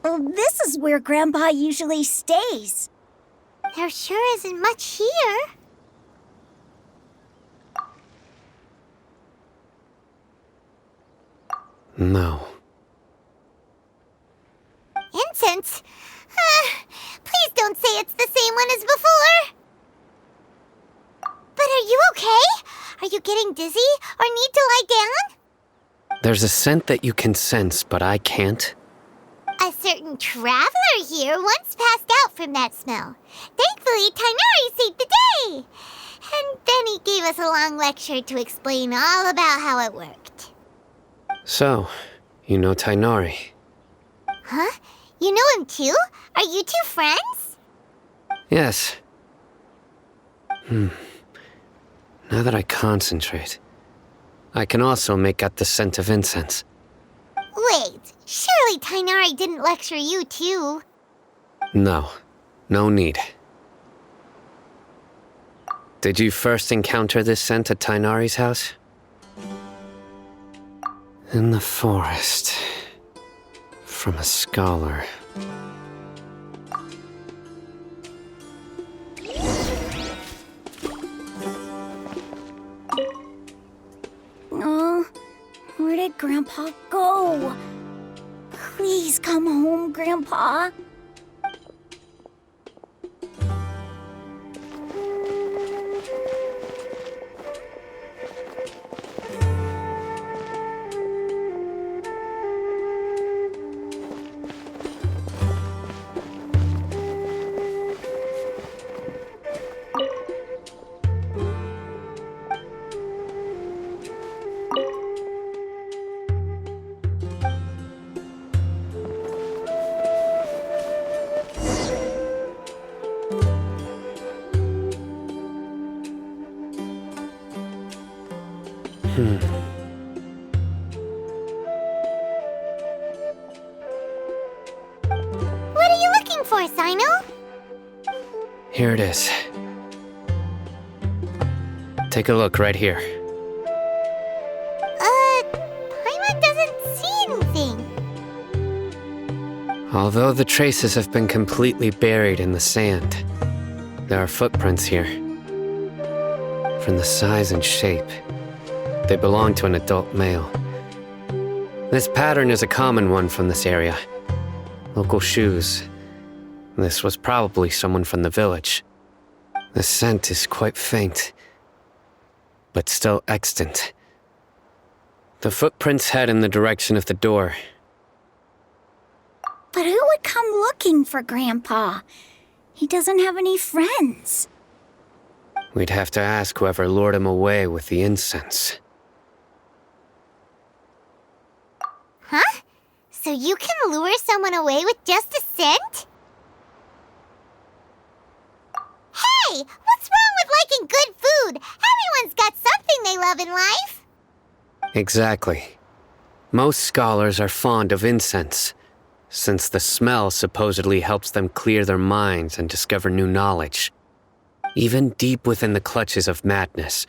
Well, this is where Grandpa usually stays.
There sure isn't much here.
No.
Incense getting dizzy or need to lie down?
There's a scent that you can sense, but I can't.
A certain traveler here once passed out from that smell. Thankfully, Tainari saved the day. And then he gave us a long lecture to explain all about how it worked.
So, you know Tainari.
Huh? You know him too? Are you two friends?
Yes. Now that I concentrate, I can also make out the scent of incense.
Wait, surely Tainari didn't lecture you too.
No need. Did you first encounter this scent at Tainari's house? In the forest. From a scholar.
Oh, where did Grandpa go? Please come home, Grandpa.
What are you looking for, Sino?
Here it is. Take a look right here.
Paimon doesn't see anything.
Although the traces have been completely buried in the sand, there are footprints here. From the size and shape, they belong to an adult male. This pattern is a common one from this area. Local shoes. This was probably someone from the village. The scent is quite faint, but still extant. The footprints head in the direction of the door.
But who would come looking for Grandpa? He doesn't have any friends.
We'd have to ask whoever lured him away with the incense.
Huh? So you can lure someone away with just a scent? Hey! What's wrong with liking good food? Everyone's got something they love in life.
Exactly. Most scholars are fond of incense, since the smell supposedly helps them clear their minds and discover new knowledge. Even deep within the clutches of madness,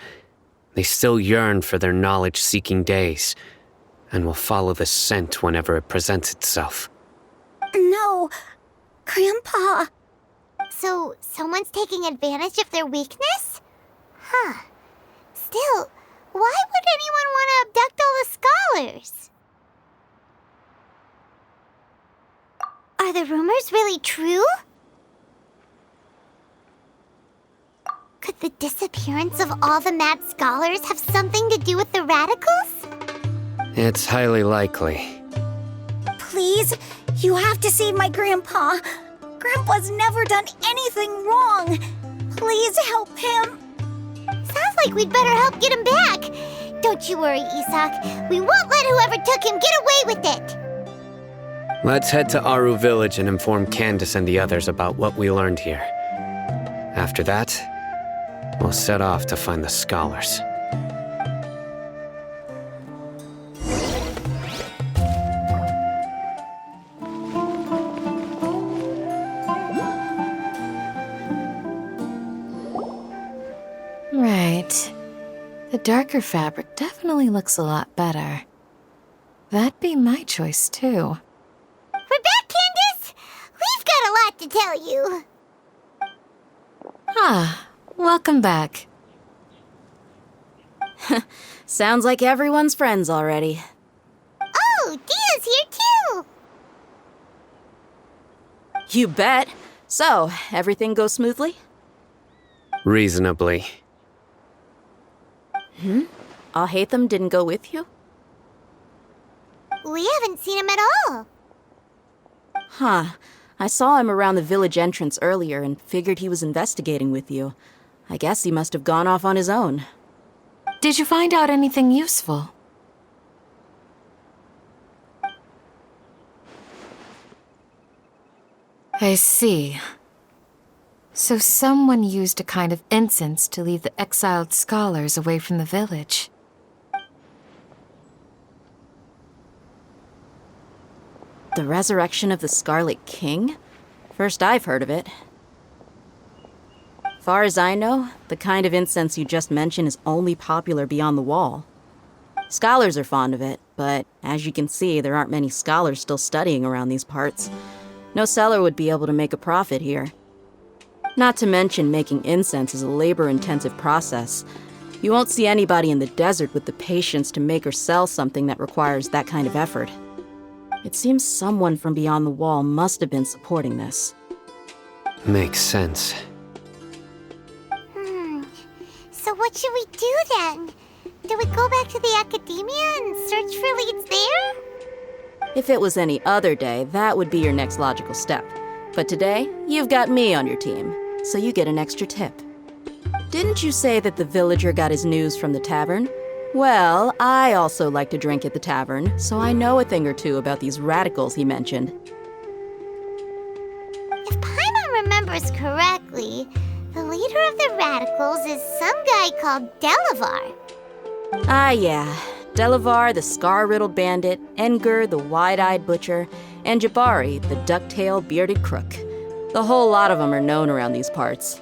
they still yearn for their knowledge-seeking days, and will follow the scent whenever it presents itself.
No, Grandpa.
So, someone's taking advantage of their weakness? Huh. Still, why would anyone want to abduct all the scholars? Are the rumors really true? Could the disappearance of all the mad scholars have something to do with the radicals?
It's highly likely.
Please, you have to save my Grandpa. Grandpa's never done anything wrong. Please help him.
Sounds like we'd better help get him back. Don't you worry, Isak. We won't let whoever took him get away with it.
Let's head to Aru Village and inform Candace and the others about what we learned here. After that, we'll set off to find the scholars.
Right. The darker fabric definitely looks a lot better. That'd be my choice, too.
We're back, Candace! We've got a lot to tell you.
Ah, welcome back.
Sounds like everyone's friends already.
Oh, Dia's here too!
You bet. So, everything goes smoothly?
Reasonably.
Alhaitham didn't go with you?
We haven't seen him at all.
Huh. I saw him around the village entrance earlier and figured he was investigating with you. I guess he must have gone off on his own.
Did you find out anything useful? I see. So someone used a kind of incense to lead the exiled scholars away from the village.
The resurrection of the Scarlet King? First I've heard of it. Far as I know, the kind of incense you just mentioned is only popular beyond the wall. Scholars are fond of it, but as you can see, there aren't many scholars still studying around these parts. No seller would be able to make a profit here. Not to mention, making incense is a labor-intensive process. You won't see anybody in the desert with the patience to make or sell something that requires that kind of effort. It seems someone from beyond the wall must have been supporting this.
Makes sense.
So what should we do then? Do we go back to the academia and search for leads there?
If it was any other day, that would be your next logical step. But today, you've got me on your team, so you get an extra tip. Didn't you say that the villager got his news from the tavern? Well, I also like to drink at the tavern, so I know a thing or two about these radicals he mentioned.
If Paimon remembers correctly, the leader of the radicals is some guy called Delavar.
Ah, yeah. Delavar, the scar-riddled bandit, Engur, the wide-eyed butcher, and Jabari, the duck-tailed bearded crook. The whole lot of them are known around these parts.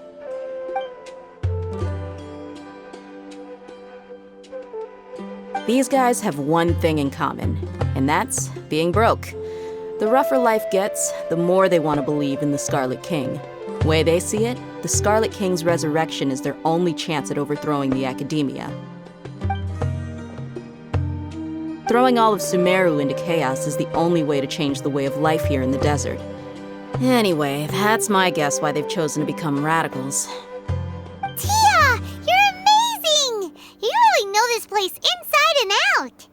These guys have one thing in common, and that's being broke. The rougher life gets, the more they want to believe in the Scarlet King. Way they see it, the Scarlet King's resurrection is their only chance at overthrowing the academia. Throwing all of Sumeru into chaos is the only way to change the way of life here in the desert. Anyway, that's my guess why they've chosen to become radicals.
Tia! You're amazing! You really know this place inside and out!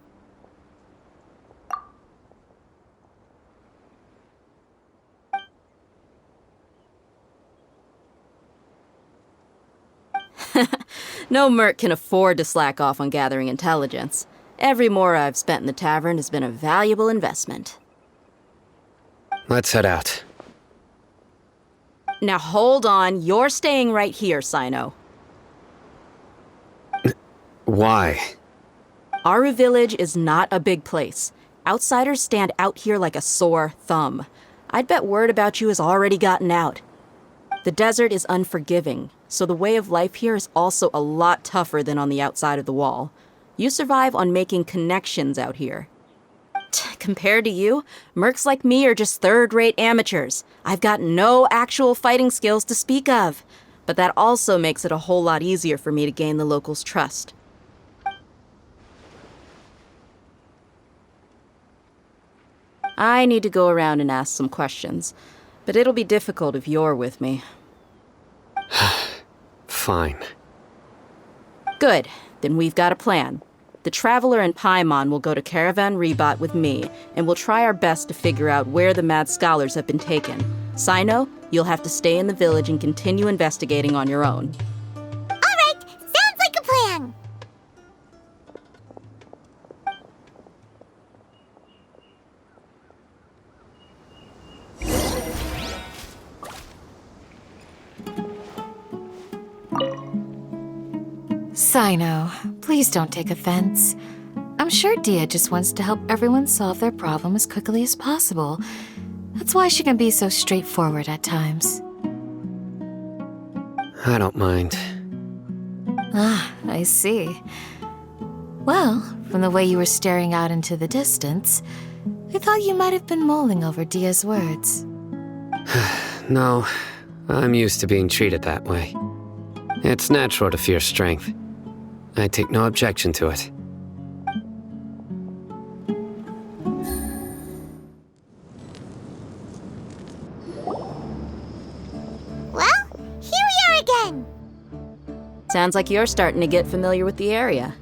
No merc can afford to slack off on gathering intelligence. Every mora I've spent in the tavern has been a valuable investment.
Let's head out.
Now hold on, you're staying right here, Sino.
Why?
Aru Village is not a big place. Outsiders stand out here like a sore thumb. I'd bet word about you has already gotten out. The desert is unforgiving, so the way of life here is also a lot tougher than on the outside of the wall. You survive on making connections out here. Compared to you, mercs like me are just third-rate amateurs. I've got no actual fighting skills to speak of. But that also makes it a whole lot easier for me to gain the locals' trust. I need to go around and ask some questions, but it'll be difficult if you're with me.
Fine.
Good, then we've got a plan. The Traveler and Paimon will go to Caravan Rebat with me, and we'll try our best to figure out where the mad scholars have been taken. Sino, you'll have to stay in the village and continue investigating on your own.
Alright, sounds like a plan!
Sino, please don't take offense. I'm sure Dia just wants to help everyone solve their problem as quickly as possible. That's why she can be so straightforward at times.
I don't mind.
Ah, I see. Well, from the way you were staring out into the distance, I thought you might have been mulling over Dia's words.
No, I'm used to being treated that way. It's natural to fear strength. I take no objection to it.
Well, here we are again!
Sounds like you're starting to get familiar with the area.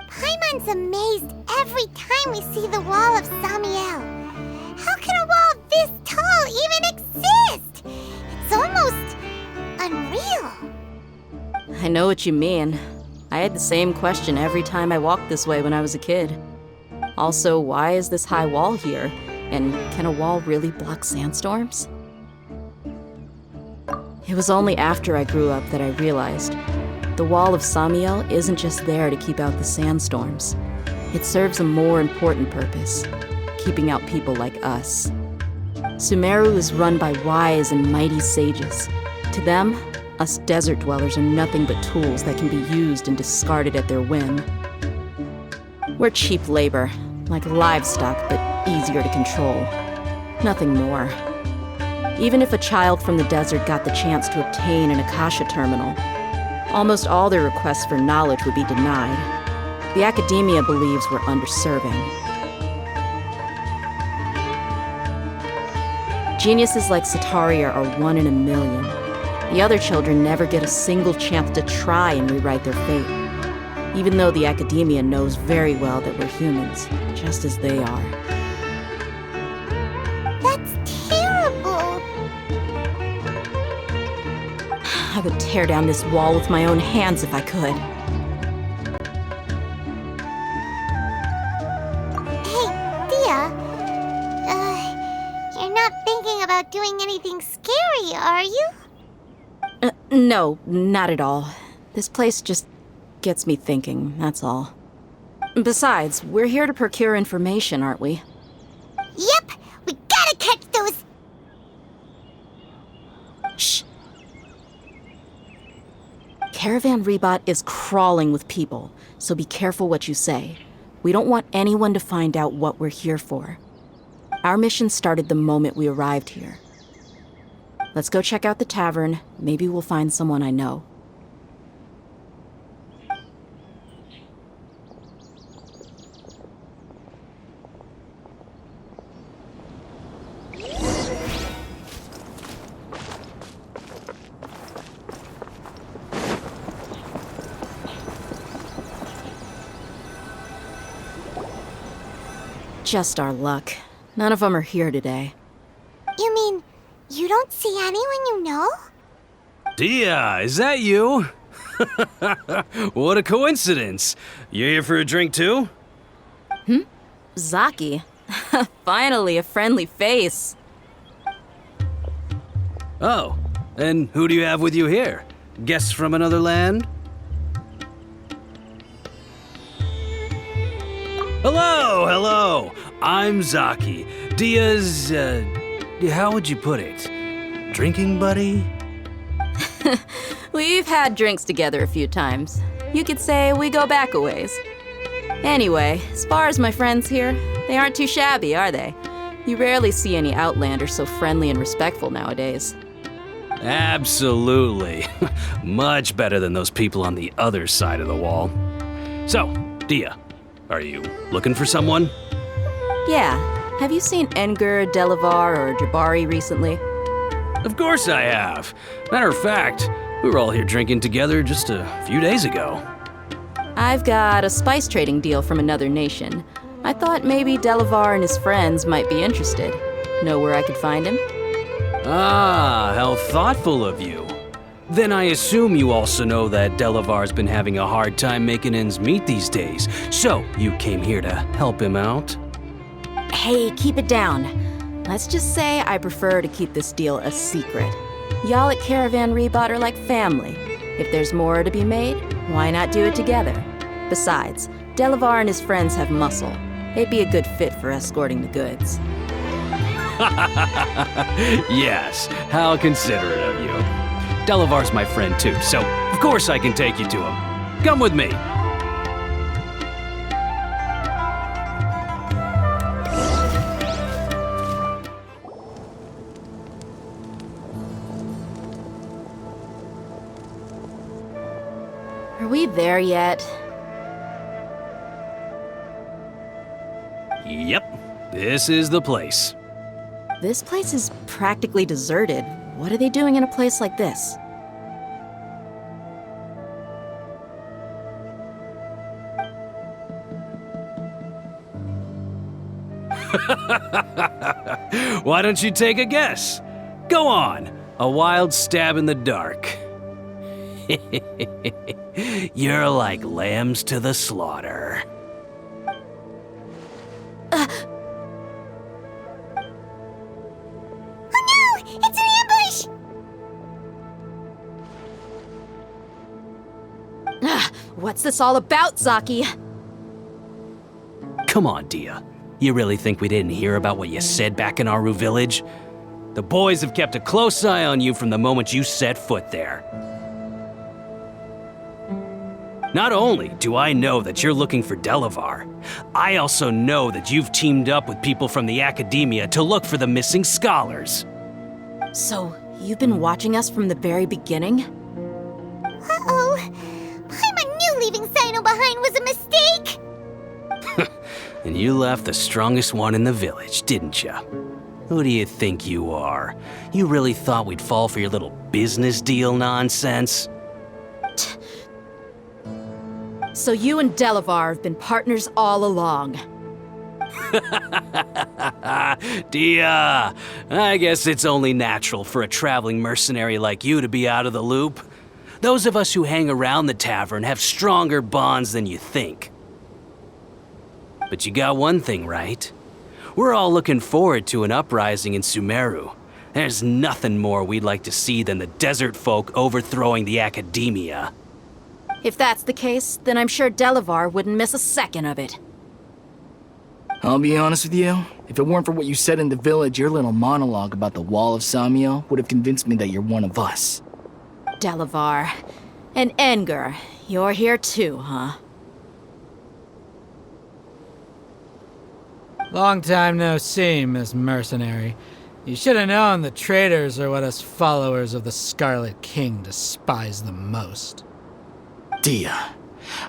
Paimon's amazed every time we see the Wall of Samiel. How can a wall this tall even exist? It's almost unreal.
I know what you mean. I had the same question every time I walked this way when I was a kid. Also, why is this high wall here? And can a wall really block sandstorms? It was only after I grew up that I realized the Wall of Samiel isn't just there to keep out the sandstorms. It serves a more important purpose, keeping out people like us. Sumeru is run by wise and mighty sages. To them, us desert dwellers are nothing but tools that can be used and discarded at their whim. We're cheap labor, like livestock, but easier to control. Nothing more. Even if a child from the desert got the chance to obtain an Akasha terminal, almost all their requests for knowledge would be denied. The academia believes we're underserving. Geniuses like Sataria are 1 in a million. The other children never get a single chance to try and rewrite their fate, even though the academia knows very well that we're humans, just as they are.
That's terrible.
I would tear down this wall with my own hands if I could.
Hey, Dia. You're not thinking about doing anything scary, are you?
No, not at all. This place just gets me thinking, that's all. Besides, we're here to procure information, aren't we?
Yep, we gotta catch those.
Shh. Caravan Rebot is crawling with people, so be careful what you say. We don't want anyone to find out what we're here for. Our mission started the moment we arrived here. Let's go check out the tavern. Maybe we'll find someone I know. Just our luck. None of them are here today.
You mean you don't see anyone you know?
Dia, is that you? What a coincidence. You here for a drink too?
Zaki. Finally, a friendly face.
Oh, and who do you have with you here? Guests from another land? Hello. I'm Zaki. Dia's, how would you put it? Drinking buddy?
We've had drinks together a few times. You could say we go back a ways. Anyway, as far as my friends here, they aren't too shabby, are they? You rarely see any Outlanders so friendly and respectful nowadays.
Absolutely. Much better than those people on the other side of the wall. So, Dia, are you looking for someone?
Yeah. Have you seen Enger, Delavar, or Jabari recently?
Of course I have. Matter of fact, we were all here drinking together just a few days ago.
I've got a spice trading deal from another nation. I thought maybe Delavar and his friends might be interested. Know where I could find him?
Ah, how thoughtful of you. Then I assume you also know that Delavar's been having a hard time making ends meet these days, so you came here to help him out?
Hey, keep it down. Let's just say I prefer to keep this deal a secret. Y'all at Caravan Rebot are like family. If there's more to be made, why not do it together? Besides, Delavar and his friends have muscle. They'd be a good fit for escorting the goods.
Yes, how considerate of you. Delavar's my friend too, so of course I can take you to him. Come with me.
Are we there yet?
Yep, this is the place.
This place is practically deserted. What are they doing in a place like this?
Why don't you take a guess? Go on, a wild stab in the dark. You're like lambs to the slaughter.
Oh no! It's an ambush!
What's this all about, Zaki?
Come on, Dia. You really think we didn't hear about what you said back in Aru Village? The boys have kept a close eye on you from the moment you set foot there. Not only do I know that you're looking for Delavar, I also know that you've teamed up with people from the Academia to look for the missing scholars.
So, you've been watching us from the very beginning?
Uh-oh. Paimon knew leaving Sino behind was a mistake!
And you left the strongest one in the village, didn't you? Who do you think you are? You really thought we'd fall for your little business deal nonsense?
So you and Delavar have been partners all along.
Dia, I guess it's only natural for a traveling mercenary like you to be out of the loop. Those of us who hang around the tavern have stronger bonds than you think. But you got one thing right. We're all looking forward to an uprising in Sumeru. There's nothing more we'd like to see than the desert folk overthrowing the Academia.
If that's the case, then I'm sure Delavar wouldn't miss a second of it.
I'll be honest with you, if it weren't for what you said in the village, your little monologue about the Wall of Samiel would have convinced me that you're one of us.
Delavar. And Engar, you're here too, huh?
Long time no see, Miss Mercenary. You should have known the traitors are what us followers of the Scarlet King despise the most.
Dia,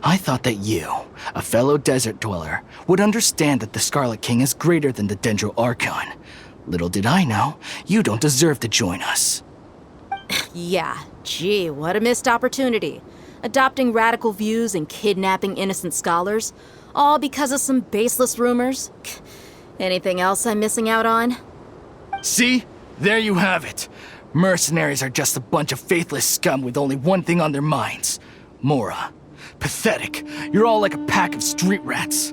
I thought that you, a fellow desert dweller, would understand that the Scarlet King is greater than the Dendro Archon. Little did I know, you don't deserve to join us.
Yeah, gee, what a missed opportunity. Adopting radical views and kidnapping innocent scholars, all because of some baseless rumors. Anything else I'm missing out on?
See? There you have it. Mercenaries are just a bunch of faithless scum with only one thing on their minds. Mora. Pathetic. You're all like a pack of street rats.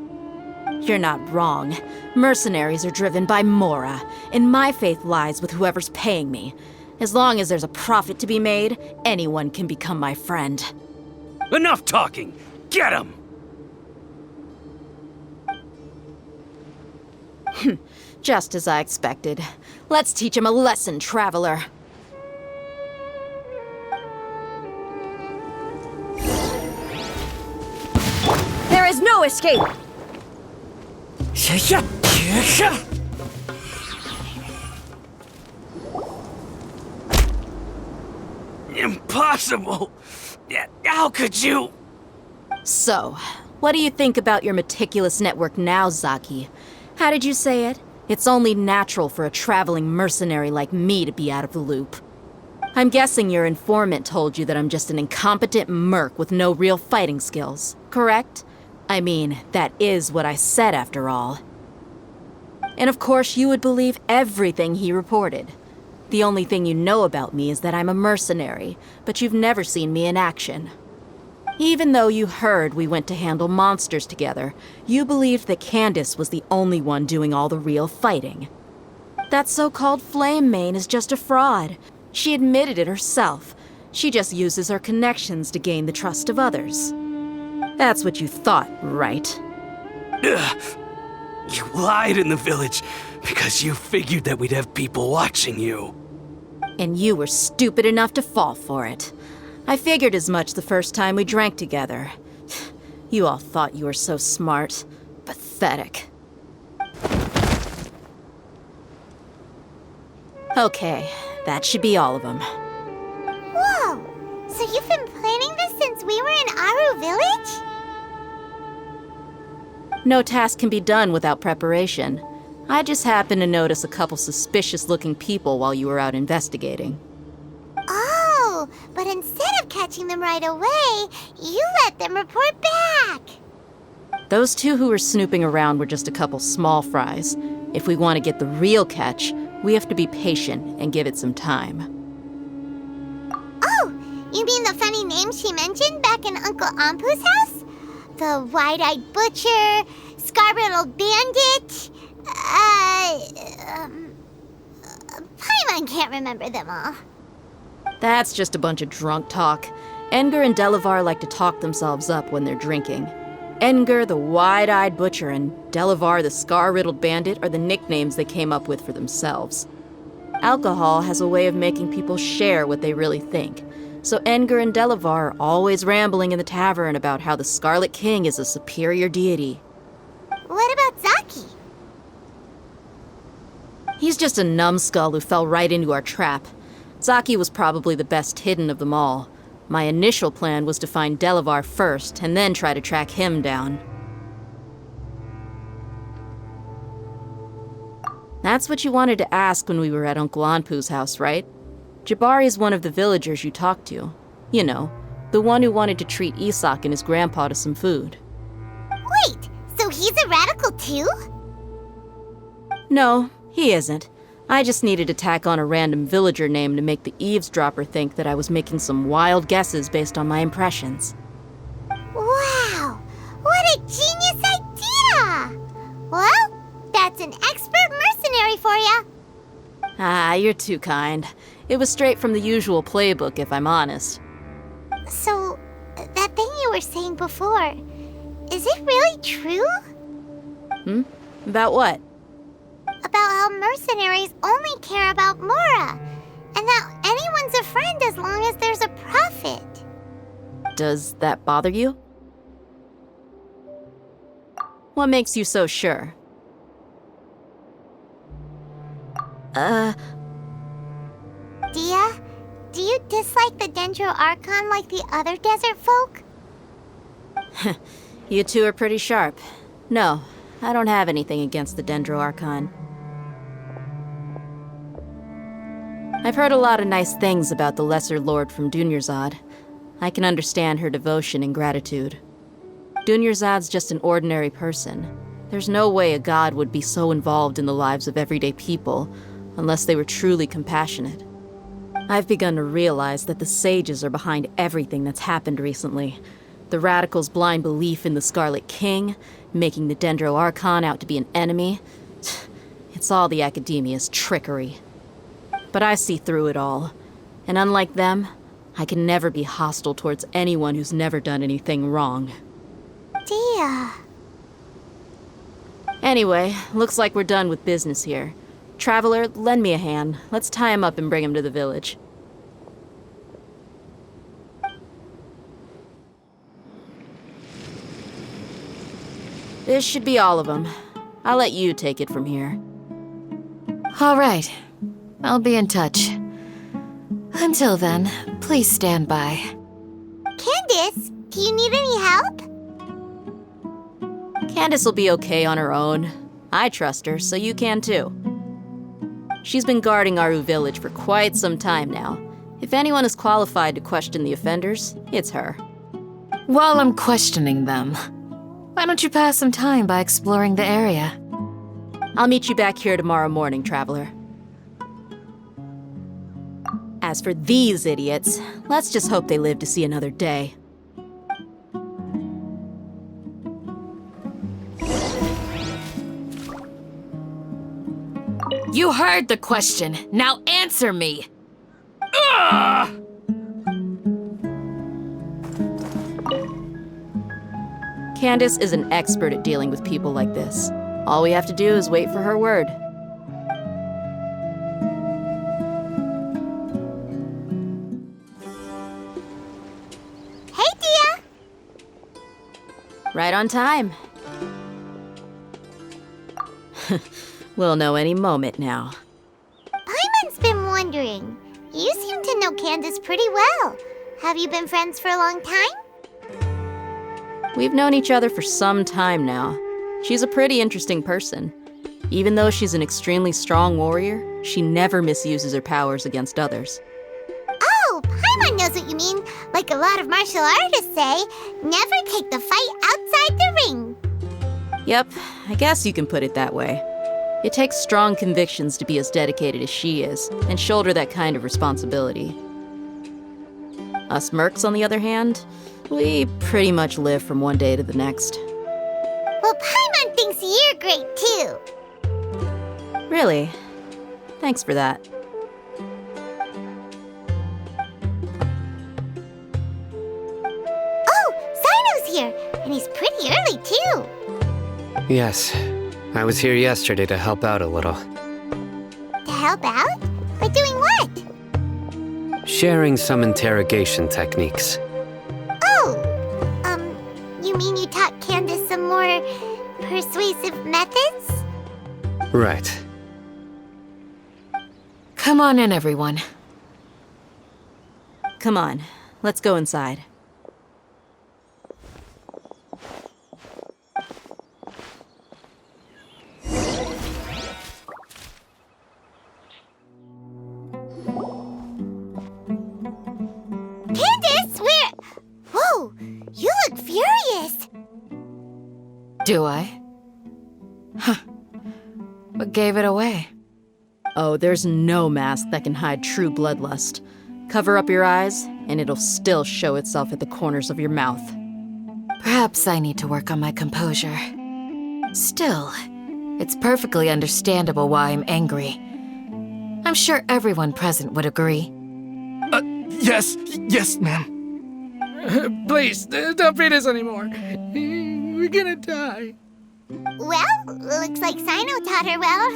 You're not wrong. Mercenaries are driven by Mora, and my faith lies with whoever's paying me. As long as there's a profit to be made, anyone can become my friend.
Enough talking! Get him!
Just as I expected. Let's teach him a lesson, traveler. There is no escape!
Impossible! How could you?
So, what do you think about your meticulous network now, Zaki? How did you say it? It's only natural for a traveling mercenary like me to be out of the loop. I'm guessing your informant told you that I'm just an incompetent merc with no real fighting skills, correct? I mean, that is what I said after all. And of course you would believe everything he reported. The only thing you know about me is that I'm a mercenary, but you've never seen me in action. Even though you heard we went to handle monsters together, you believed that Candace was the only one doing all the real fighting. That so-called Flame Mane is just a fraud. She admitted it herself. She just uses her connections to gain the trust of others. That's what you thought, right?
Ugh. You lied in the village because you figured that we'd have people watching you.
And you were stupid enough to fall for it. I figured as much the first time we drank together. You all thought you were so smart. Pathetic. Okay, that should be all of them.
Whoa! So you've been planning this since we were in Aru Village?
No task can be done without preparation. I just happened to notice a couple suspicious-looking people while you were out investigating.
Oh, but instead of catching them right away, you let them report back.
Those two who were snooping around were just a couple small fries. If we want to get the real catch, we have to be patient and give it some time.
Oh, you mean the funny name she mentioned back in Uncle Ampu's house? The wide-eyed butcher, scar-riddled bandit, Paimon can't remember them all.
That's just a bunch of drunk talk. Edgar and Delavar like to talk themselves up when they're drinking. Edgar, the wide-eyed butcher, and Delavar, the scar-riddled bandit, are the nicknames they came up with for themselves. Alcohol has a way of making people share what they really think. So Edgar and Delavar are always rambling in the tavern about how the Scarlet King is a superior deity.
What about Zaki?
He's just a numbskull who fell right into our trap. Zaki was probably the best hidden of them all. My initial plan was to find Delavar first, and then try to track him down. That's what you wanted to ask when we were at Uncle Anpu's house, right? Jabari is one of the villagers you talked to. You know, the one who wanted to treat Isak and his grandpa to some food.
Wait, so he's a radical too?
No, he isn't. I just needed to tack on a random villager name to make the eavesdropper think that I was making some wild guesses based on my impressions.
Wow, what a genius idea! Well, that's an expert mercenary for you.
Ah, you're too kind. It was straight from the usual playbook, if I'm honest.
So, that thing you were saying before, is it really true?
About what?
About how mercenaries only care about Mora, and that anyone's a friend as long as there's a profit.
Does that bother you? What makes you so sure?
Dia, do you dislike the Dendro Archon like the other desert folk?
You two are pretty sharp. No, I don't have anything against the Dendro Archon. I've heard a lot of nice things about the Lesser Lord from Dunyarzad. I can understand her devotion and gratitude. Dunyarzad's just an ordinary person. There's no way a god would be so involved in the lives of everyday people, unless they were truly compassionate. I've begun to realize that the sages are behind everything that's happened recently. The radicals' blind belief in the Scarlet King, making the Dendro Archon out to be an enemy. It's all the Academia's trickery. But I see through it all. And unlike them, I can never be hostile towards anyone who's never done anything wrong.
Dia.
Anyway, looks like we're done with business here. Traveler, lend me a hand. Let's tie him up and bring him to the village. This should be all of them. I'll let you take it from here.
All right. I'll be in touch. Until then, please stand by.
Candace, do you need any help?
Candace will be okay on her own. I trust her, so you can too. She's been guarding Aru village for quite some time now. If anyone is qualified to question the offenders, it's her.
While I'm questioning them, why don't you pass some time by exploring the area?
I'll meet you back here tomorrow morning, Traveler. As for these idiots, let's just hope they live to see another day.
You heard the question. Now answer me.
Candace is an expert at dealing with people like this. All we have to do is wait for her word.
Hey, Dia!
Right on time. We'll know any moment now.
Paimon's been wondering. You seem to know Candace pretty well. Have you been friends for a long time?
We've known each other for some time now. She's a pretty interesting person. Even though she's an extremely strong warrior, she never misuses her powers against others.
Oh, Paimon knows what you mean. Like a lot of martial artists say, never take the fight outside the ring.
Yep, I guess you can put it that way. It takes strong convictions to be as dedicated as she is, and shoulder that kind of responsibility. Us mercs, on the other hand, we pretty much live from one day to the next.
Well, Paimon thinks you're great too.
Really? Thanks for that.
Oh, Sino's here, and he's pretty early too.
Yes, I was here yesterday to help out a little.
To help out? By doing what?
Sharing some interrogation techniques.
Oh, you mean you taught Candace some more persuasive methods?
Right.
Come on in, everyone.
Come on, let's go inside.
Candace, where? Whoa, you look furious.
Do I? Huh. What gave it away?
Oh, there's no mask that can hide true bloodlust. Cover up your eyes, and it'll still show itself at the corners of your mouth.
Perhaps I need to work on my composure. Still, it's perfectly understandable why I'm angry. I'm sure everyone present would agree.
Yes, ma'am.
Please, don't beat us anymore. We're gonna die.
Well, looks like Sino taught her well.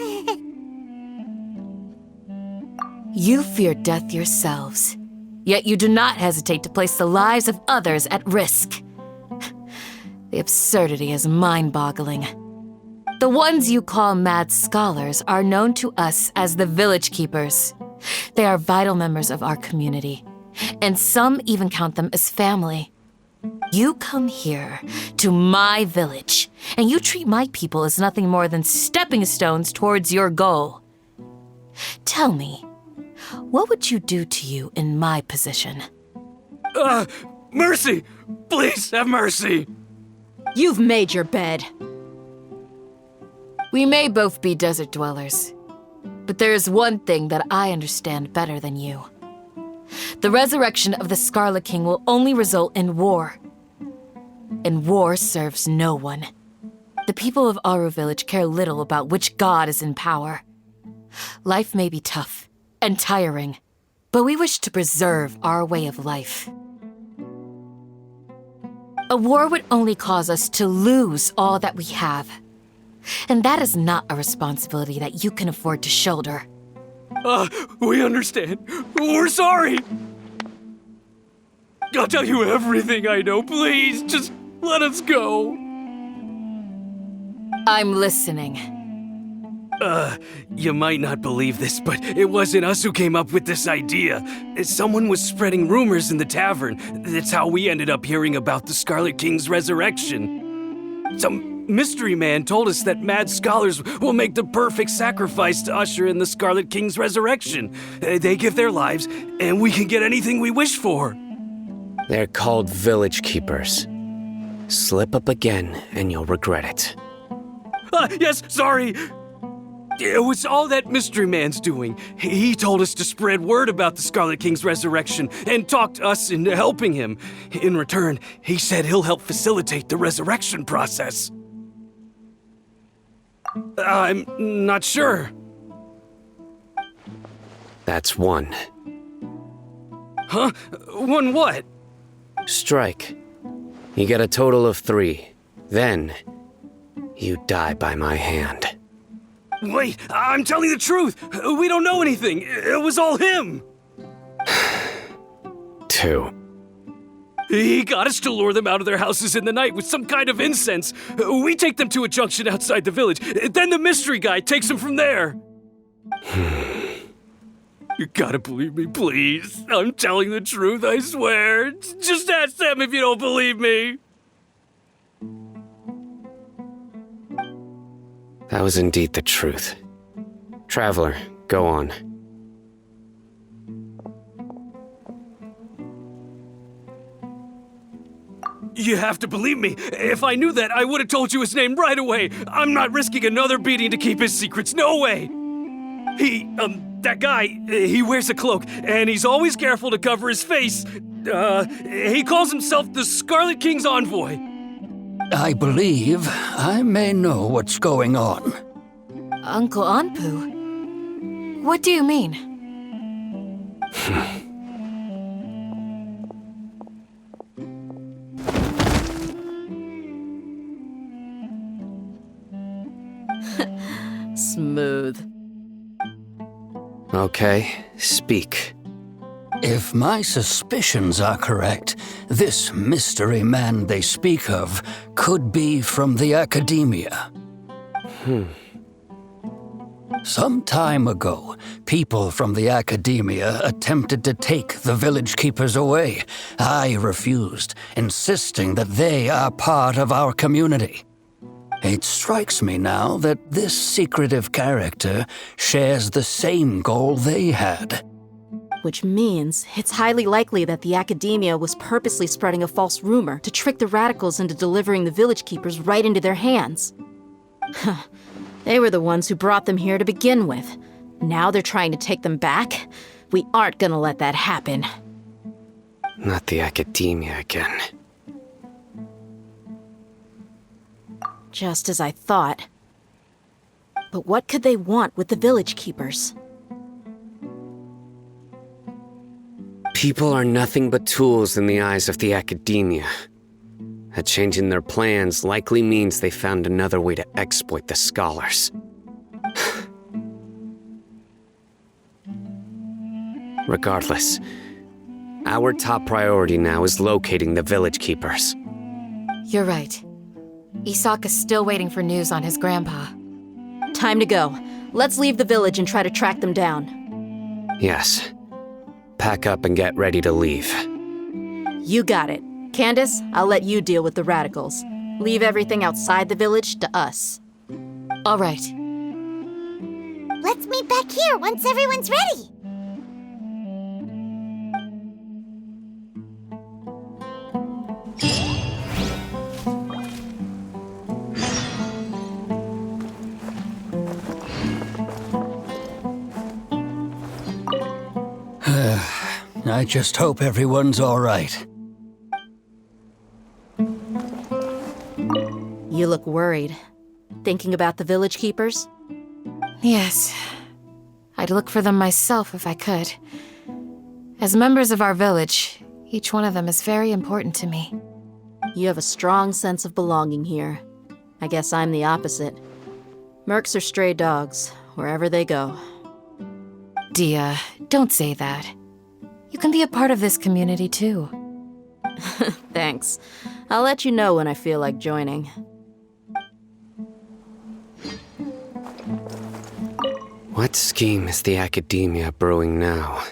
You fear death yourselves, yet you do not hesitate to place the lives of others at risk. The absurdity is mind-boggling. The ones you call mad scholars are known to us as the Village Keepers. They are vital members of our community, and some even count them as family. You come here, to my village, and you treat my people as nothing more than stepping stones towards your goal. Tell me, what would you do to you in my position?
Mercy! Please have mercy!
You've made your bed.
We may both be desert dwellers, but there is one thing that I understand better than you. The resurrection of the Scarlet King will only result in war. And war serves no one. The people of Aru Village care little about which god is in power. Life may be tough and tiring, but we wish to preserve our way of life. A war would only cause us to lose all that we have. And that is not a responsibility that you can afford to shoulder.
We understand. We're sorry! I'll tell you everything I know, please. Just let us go.
I'm listening.
You might not believe this, but it wasn't us who came up with this idea. Someone was spreading rumors in the tavern. That's how we ended up hearing about the Scarlet King's resurrection. Some mystery man told us that mad scholars will make the perfect sacrifice to usher in the Scarlet King's resurrection. They give their lives, and we can get anything we wish for.
They're called Village Keepers. Slip up again, and you'll regret it.
Yes, sorry. It was all that mystery man's doing. He told us to spread word about the Scarlet King's resurrection and talked us into helping him. In return, he said he'll help facilitate the resurrection process. I'm not sure.
That's one.
Huh? One what?
Strike. You get a total of 3. Then, you die by my hand.
Wait, I'm telling the truth. We don't know anything. It was all him.
2.
He got us to lure them out of their houses in the night with some kind of incense. We take them to a junction outside the village. Then the mystery guy takes them from there. You gotta believe me, please. I'm telling the truth, I swear. Just ask them if you don't believe me.
That was indeed the truth. Traveler, go on.
You have to believe me. If I knew that, I would have told you his name right away. I'm not risking another beating to keep his secrets. No way. That guy, he wears a cloak, and he's always careful to cover his face. He calls himself the Scarlet King's envoy.
I believe I may know what's going on.
Uncle Anpu? What do you mean?
Smooth.
Okay, speak.
If my suspicions are correct, this mystery man they speak of could be from the Academia. Some time ago, people from the Academia attempted to take the village keepers away. I refused, insisting that they are part of our community. It strikes me now that this secretive character shares the same goal they had.
Which means it's highly likely that the Academia was purposely spreading a false rumor to trick the radicals into delivering the village keepers right into their hands. They were the ones who brought them here to begin with. Now they're trying to take them back? We aren't gonna let that happen.
Not the Academia again.
Just as I thought. But what could they want with the village keepers?
People are nothing but tools in the eyes of the Academia. A change in their plans likely means they found another way to exploit the scholars. Regardless, our top priority now is locating the village keepers.
You're right. Isak is still waiting for news on his grandpa.
Time to go. Let's leave the village and try to track them down.
Yes. Pack up and get ready to leave.
You got it. Candace, I'll let you deal with the radicals. Leave everything outside the village to us.
All right.
Let's meet back here once everyone's ready.
I just hope everyone's all right.
You look worried. Thinking about the village keepers?
Yes. I'd look for them myself if I could. As members of our village, each one of them is very important to me.
You have a strong sense of belonging here. I guess I'm the opposite. Mercs are stray dogs, wherever they go.
Dia, don't say that. You can be a part of this community too.
Thanks. I'll let you know when I feel like joining.
What scheme is the Academia brewing now?